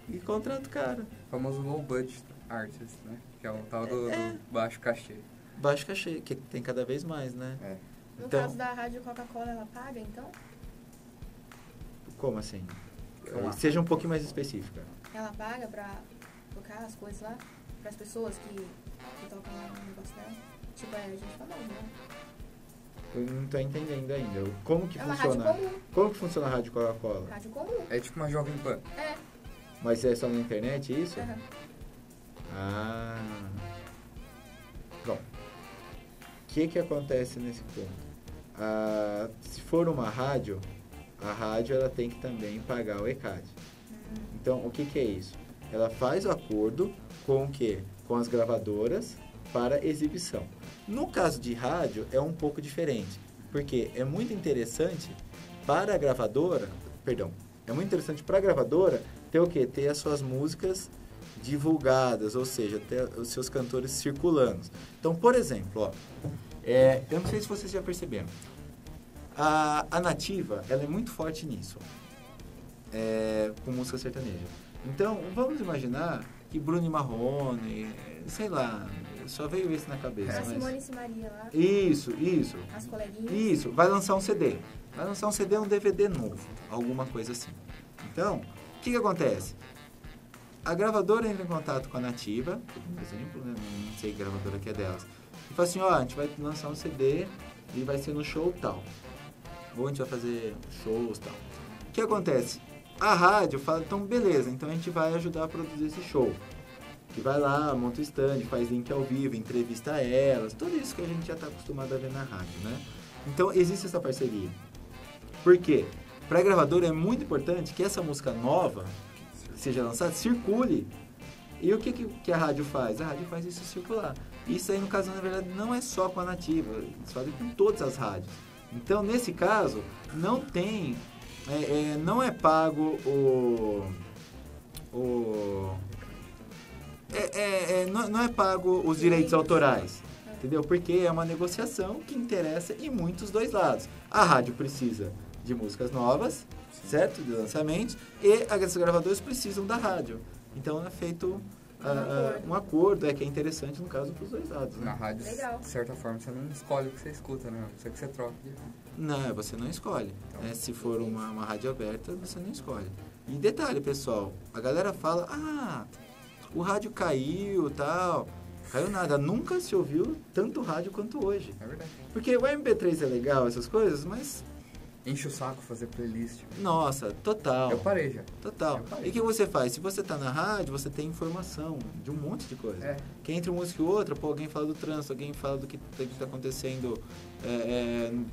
S2: e contrata o cara.
S3: O famoso low budget artist, né? Que é o tal do baixo cachê.
S2: Baixo cachê, que tem cada vez mais, né?
S1: No caso da rádio Coca-Cola, ela paga, então?
S2: Como assim? Seja um pouquinho mais específica.
S1: Ela paga pra tocar as coisas lá? Pras pessoas que tocam lá no negócio dela? Tipo, a gente famosa, né?
S2: Eu não tô entendendo ainda. Como que funciona?
S1: Uma rádio comum.
S2: Como que funciona a rádio Coca-Cola?
S1: Rádio comum.
S3: É tipo uma Jovem Pan.
S2: Mas é só na internet isso?
S1: Uhum.
S2: Bom, o que acontece nesse ponto? Se for uma rádio, a rádio ela tem que também pagar o ECAD. Então, o que é isso? Ela faz o acordo com o quê? Com as gravadoras para exibição. No caso de rádio, é um pouco diferente, porque é muito interessante para a gravadora, é muito interessante para a gravadora ter o quê? Ter as suas músicas divulgadas, ou seja, ter os seus cantores circulando. Então, por exemplo, eu não sei se vocês já perceberam, a Nativa, ela é muito forte nisso, com música sertaneja. Então, vamos imaginar que Bruno e Marrone, sei lá, só veio esse na cabeça.
S1: A Simone e Maria lá.
S2: Isso.
S1: As coleguinhas.
S2: Isso, vai lançar um CD. Vai lançar um CD, um DVD novo, alguma coisa assim. Então, o que acontece? A gravadora entra em contato com a Nativa, por exemplo, né? Não sei que gravadora que é delas, e fala assim, a gente vai lançar um CD e vai ser no show tal. Ou a gente vai fazer shows tal. O que acontece? A rádio fala, então beleza, então a gente vai ajudar a produzir esse show. Que vai lá, monta o stand, faz link ao vivo, entrevista elas, tudo isso que a gente já está acostumado a ver na rádio, né? Então existe essa parceria. Por quê? Para a gravadora é muito importante que essa música nova, que seja lançado circule. E o que a rádio faz? A rádio faz isso circular. Isso aí, no caso, na verdade, não é só com a Nativa, eles fazem com todas as rádios. Então, nesse caso, não tem, não é pago não é pago os direitos autorais, entendeu? Porque é uma negociação que interessa em muitos dois lados. A rádio precisa de músicas novas, certo? De lançamentos, e as gravadoras precisam da rádio. Então é feito um acordo, que é interessante no caso para os dois lados. Né?
S3: Na rádio,
S1: Legal.
S3: de certa forma, você não escolhe o que você escuta, né? Você que você troca.
S2: Não, você não escolhe.
S3: Então,
S2: se for uma rádio aberta, você não escolhe. E detalhe, pessoal, a galera fala, o rádio caiu e tal. Caiu nada, nunca se ouviu tanto rádio quanto hoje.
S3: É verdade.
S2: Porque o MP3 é legal, essas coisas, mas...
S3: Enche o saco fazer playlist.
S2: Nossa, total.
S3: Eu parei já.
S2: Total.
S3: Eu parei.
S2: E o que você faz? Se você tá na rádio, você tem informação de um monte de coisa.
S3: É.
S2: Que entre uma música e outra, alguém fala do trânsito, alguém fala do que está acontecendo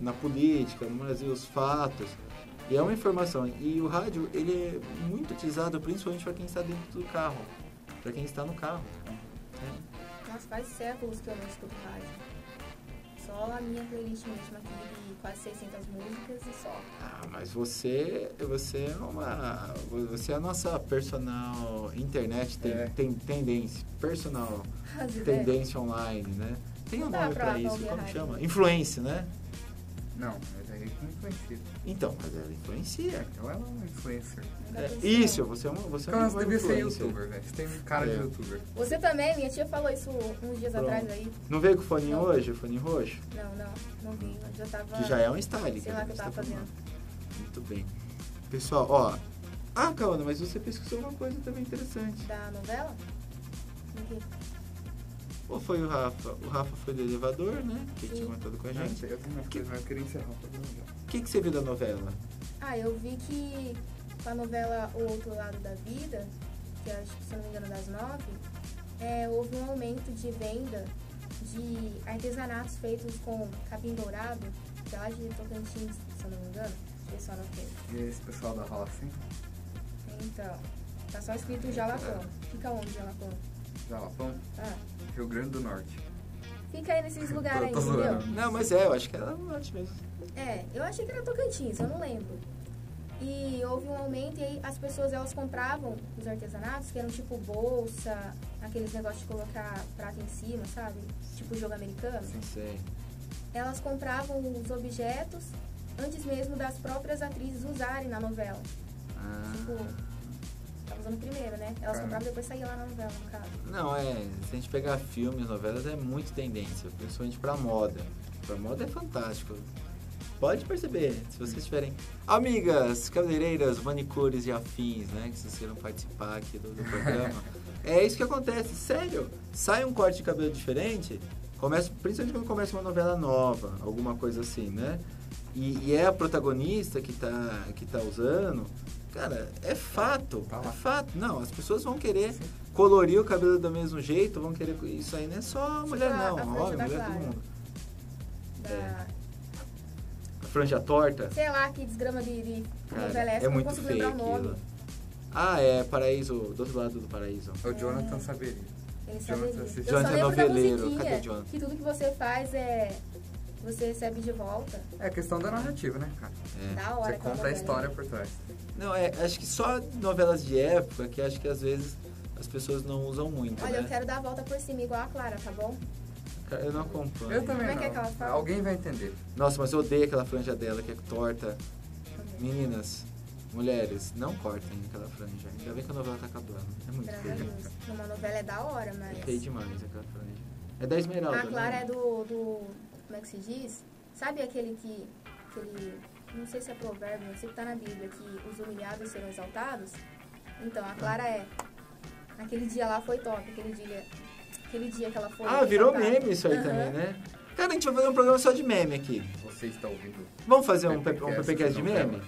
S2: na política, no Brasil, os fatos. E é uma informação. E o rádio, ele é muito utilizado principalmente para quem está dentro do carro. Para quem está no carro.
S1: Nossa, faz séculos que eu não escuto rádio. Só a minha playlist mesmo aqui de quase 600 músicas e só.
S2: Mas você é a nossa personal internet, tem tendência, personal tendência online, né? Tem um nome pra isso, como chama? Influência, né?
S3: Não, mas aí não influencia.
S2: Então, mas ela influencia.
S3: Então ela é uma influencer.
S2: Isso, você é uma
S3: Você devia ser
S2: influencer.
S3: youtuber, velho. Você tem cara de youtuber.
S1: Você também, minha tia falou isso uns dias atrás aí.
S2: Não veio com o fone hoje, o fone roxo?
S1: Não vi, mas já tava...
S2: Que já é um style.
S1: Sei lá o que eu tava fazendo.
S2: Muito bem. Pessoal, Kawana, mas você pesquisou uma coisa também interessante.
S1: Da novela? O quê?
S2: Ou foi o Rafa? O Rafa foi do elevador, né? Que tinha comentado com a gente.
S3: Eu tenho umas coisas, mas eu queria encerrar o programa já.
S2: O que você viu da novela?
S1: Eu vi que com a novela O Outro Lado da Vida, que acho que, se eu não me engano, das 9, houve um aumento de venda de artesanatos feitos com capim dourado, que é lá de Tocantins, se eu não me engano. Deixa eu só anotar.
S3: E esse pessoal da Rola assim?
S1: Então, tá só escrito Jalapão. Fica onde, Jalapão?
S3: Jalapão? Rio Grande do Norte.
S1: Fica aí nesses lugares aí,
S3: Tô
S1: entendeu?
S3: zoando.
S2: Não, mas eu acho que era no norte mesmo.
S1: Eu achei que era Tocantins, eu não lembro. E houve um aumento e aí as pessoas, elas compravam os artesanatos, que eram tipo bolsa, aqueles negócios de colocar prata em cima, sabe? Tipo jogo americano.
S2: Sim, sei.
S1: Elas compravam os objetos antes mesmo das próprias atrizes usarem na novela. Tipo, tava usando primeiro, né? Elas compravam e depois saíam lá na novela, no caso.
S2: Não, se a gente pegar filmes, novelas, é muito tendência, principalmente pra moda. Pra moda é fantástico. Pode perceber, se vocês tiverem amigas, cabeleireiras, manicures e afins, né? Que vocês queiram participar aqui do programa. É isso que acontece, sério. Sai um corte de cabelo diferente, principalmente quando começa uma novela nova, alguma coisa assim, né? E é a protagonista que tá usando. Cara, é fato, é fato. Não, as pessoas vão querer colorir o cabelo do mesmo jeito, vão querer... Isso aí não é só mulher, não. Homem, mulher, todo mundo. A franja torta.
S1: Sei lá, que desgrama de novela
S2: é muito
S1: consigo
S2: feio
S1: lembrar o nome.
S2: É Paraíso, do outro lado do Paraíso.
S3: É o Jonathan saberia.
S1: Ele saberia. Eu
S2: Jonathan
S1: só lembro
S2: Noveleiro.
S1: da musiquinha,
S2: Cadê Jonathan?
S1: que tudo que você faz você recebe de volta.
S3: É questão da narrativa, né, cara?
S1: Da hora.
S3: Você conta a história por trás.
S2: Não, acho que só novelas de época que acho que às vezes as pessoas não usam muito,
S1: Olha,
S2: né?
S1: eu quero dar a volta por cima igual a Clara, tá bom?
S2: Eu não acompanho.
S3: Eu também
S1: Como é
S3: não.
S1: que é que ela fala?
S3: Alguém vai entender.
S2: Nossa, mas eu odeio aquela franja dela que é torta. Meninas, mulheres, não cortem aquela franja. Ainda bem que a novela tá acabando. É muito
S1: Graças a
S2: feio.
S1: Deus. Uma novela é da hora, mas...
S2: É feio demais aquela franja. É da Esmeralda,
S1: A Clara
S2: né?
S1: é do... Como é que se diz? Sabe aquele não sei se é provérbio, não sei que tá na Bíblia, que os humilhados serão exaltados? Então, a Clara é... Aquele dia lá foi top, aquele dia que ela foi...
S2: Virou
S1: exaltada.
S2: meme isso aí também, né? Cara, a gente vai fazer um programa só de meme aqui.
S3: Você está ouvindo?
S2: Vamos fazer um
S3: PPcast
S2: PPcast de
S3: novela.
S2: meme?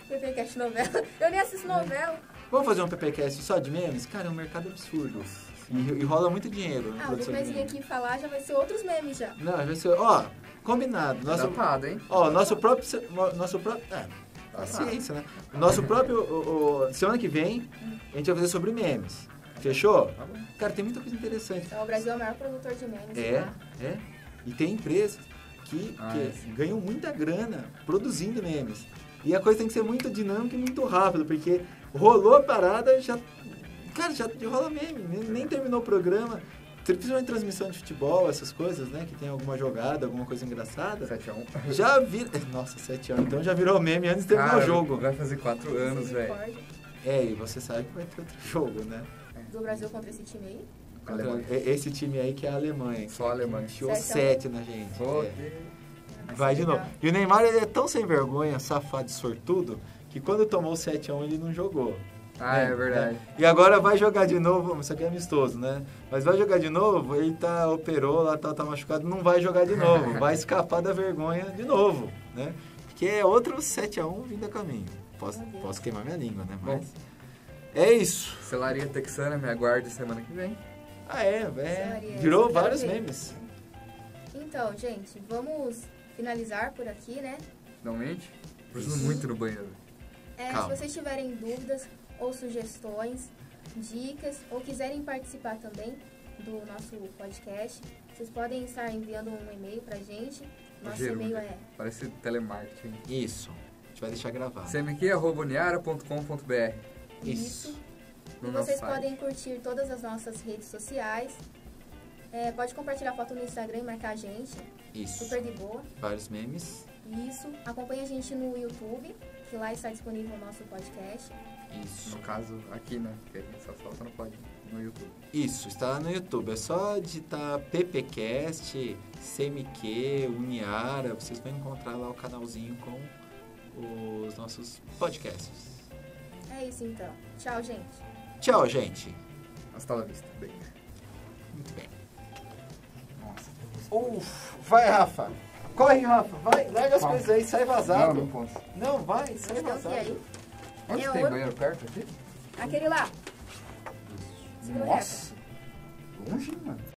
S1: PPcast novela. Eu nem assisto novela.
S2: Vamos fazer um PPcast só de memes? Cara, é um mercado absurdo. E rola muito dinheiro na
S1: O
S2: produção de
S1: Luiz vir
S2: memes.
S1: aqui falar já vai ser outros memes já.
S2: Não, vai ser... Combinado.
S3: Datado, hein?
S2: Nosso próprio... Paciência, né? O nosso próprio... semana que vem, a gente vai fazer sobre memes. Fechou?
S3: Tá bom.
S2: Cara, tem muita coisa interessante.
S1: Então, o Brasil é o maior produtor de memes.
S2: É.
S1: Tá?
S2: E tem empresas que
S3: sim.
S2: ganham muita grana produzindo memes. E a coisa tem que ser muito dinâmica e muito rápida, porque rolou a parada, já rola meme. Nem terminou o programa. Principalmente transmissão de futebol, essas coisas, né? Que tem alguma jogada, alguma coisa engraçada.
S3: 7-1.
S2: Já vira... Nossa, 7 anos. Então já virou meme antes de terminar o jogo.
S3: Vai fazer 4 anos, velho.
S2: E você sabe que vai ter outro jogo, né?
S1: Do Brasil contra esse time aí?
S2: Esse time aí que é a Alemanha.
S3: Só a Alemanha.
S2: Enfiou 7 na gente. Vai de novo.
S1: Legal.
S2: E o Neymar, ele é tão sem vergonha, safado e sortudo, que quando tomou o 7-1 ele não jogou.
S3: É verdade.
S2: E agora vai jogar de novo, isso aqui é amistoso, né? Mas vai jogar de novo, ele operou lá, tá machucado, não vai jogar de novo. Vai escapar da vergonha de novo, né? Porque é outro 7-1 vindo a caminho. Posso queimar minha língua, né? Mas é isso.
S3: Celaria Texana, me aguarde semana que vem.
S2: Virou vários memes.
S1: Então, gente, vamos finalizar por aqui, né?
S3: Finalmente. Preciso muito no banheiro.
S2: Calma.
S1: Se vocês tiverem dúvidas ou sugestões, dicas, ou quiserem participar também do nosso podcast, vocês podem estar enviando um e-mail pra gente. Nosso e-mail é...
S3: Parece telemarketing.
S2: Isso. A gente vai deixar gravado.
S3: cmq@uniara.com.br.
S1: Isso. E
S3: No
S1: vocês
S3: nosso site.
S1: podem curtir todas as nossas redes sociais. Pode compartilhar foto no Instagram e marcar a gente.
S2: Isso.
S1: Super de boa.
S2: Vários memes.
S1: Isso. Acompanhe a gente no YouTube, que lá está disponível o nosso podcast.
S2: Isso.
S3: No caso, aqui, né? Porque a gente só solta no YouTube.
S2: Isso, está lá no YouTube. É só digitar PPcast, CMQ, Uniara. Vocês vão encontrar lá o canalzinho com os nossos podcasts.
S1: É isso então. Tchau, gente.
S2: Tchau, gente.
S3: Hasta la vista. Bem.
S2: Muito bem.
S3: Nossa.
S2: Vai, Rafa. Corre, Rafa. Vai, larga as
S3: Calma.
S2: coisas aí, sai vazado.
S3: Não posso.
S2: Não, vai, sai
S1: Tem um
S2: vazado.
S1: que aí?
S3: Onde
S1: É
S3: tem
S1: ouro.
S3: banheiro perto aqui?
S1: Aquele lá. Segura o reto.
S3: Longe, mano.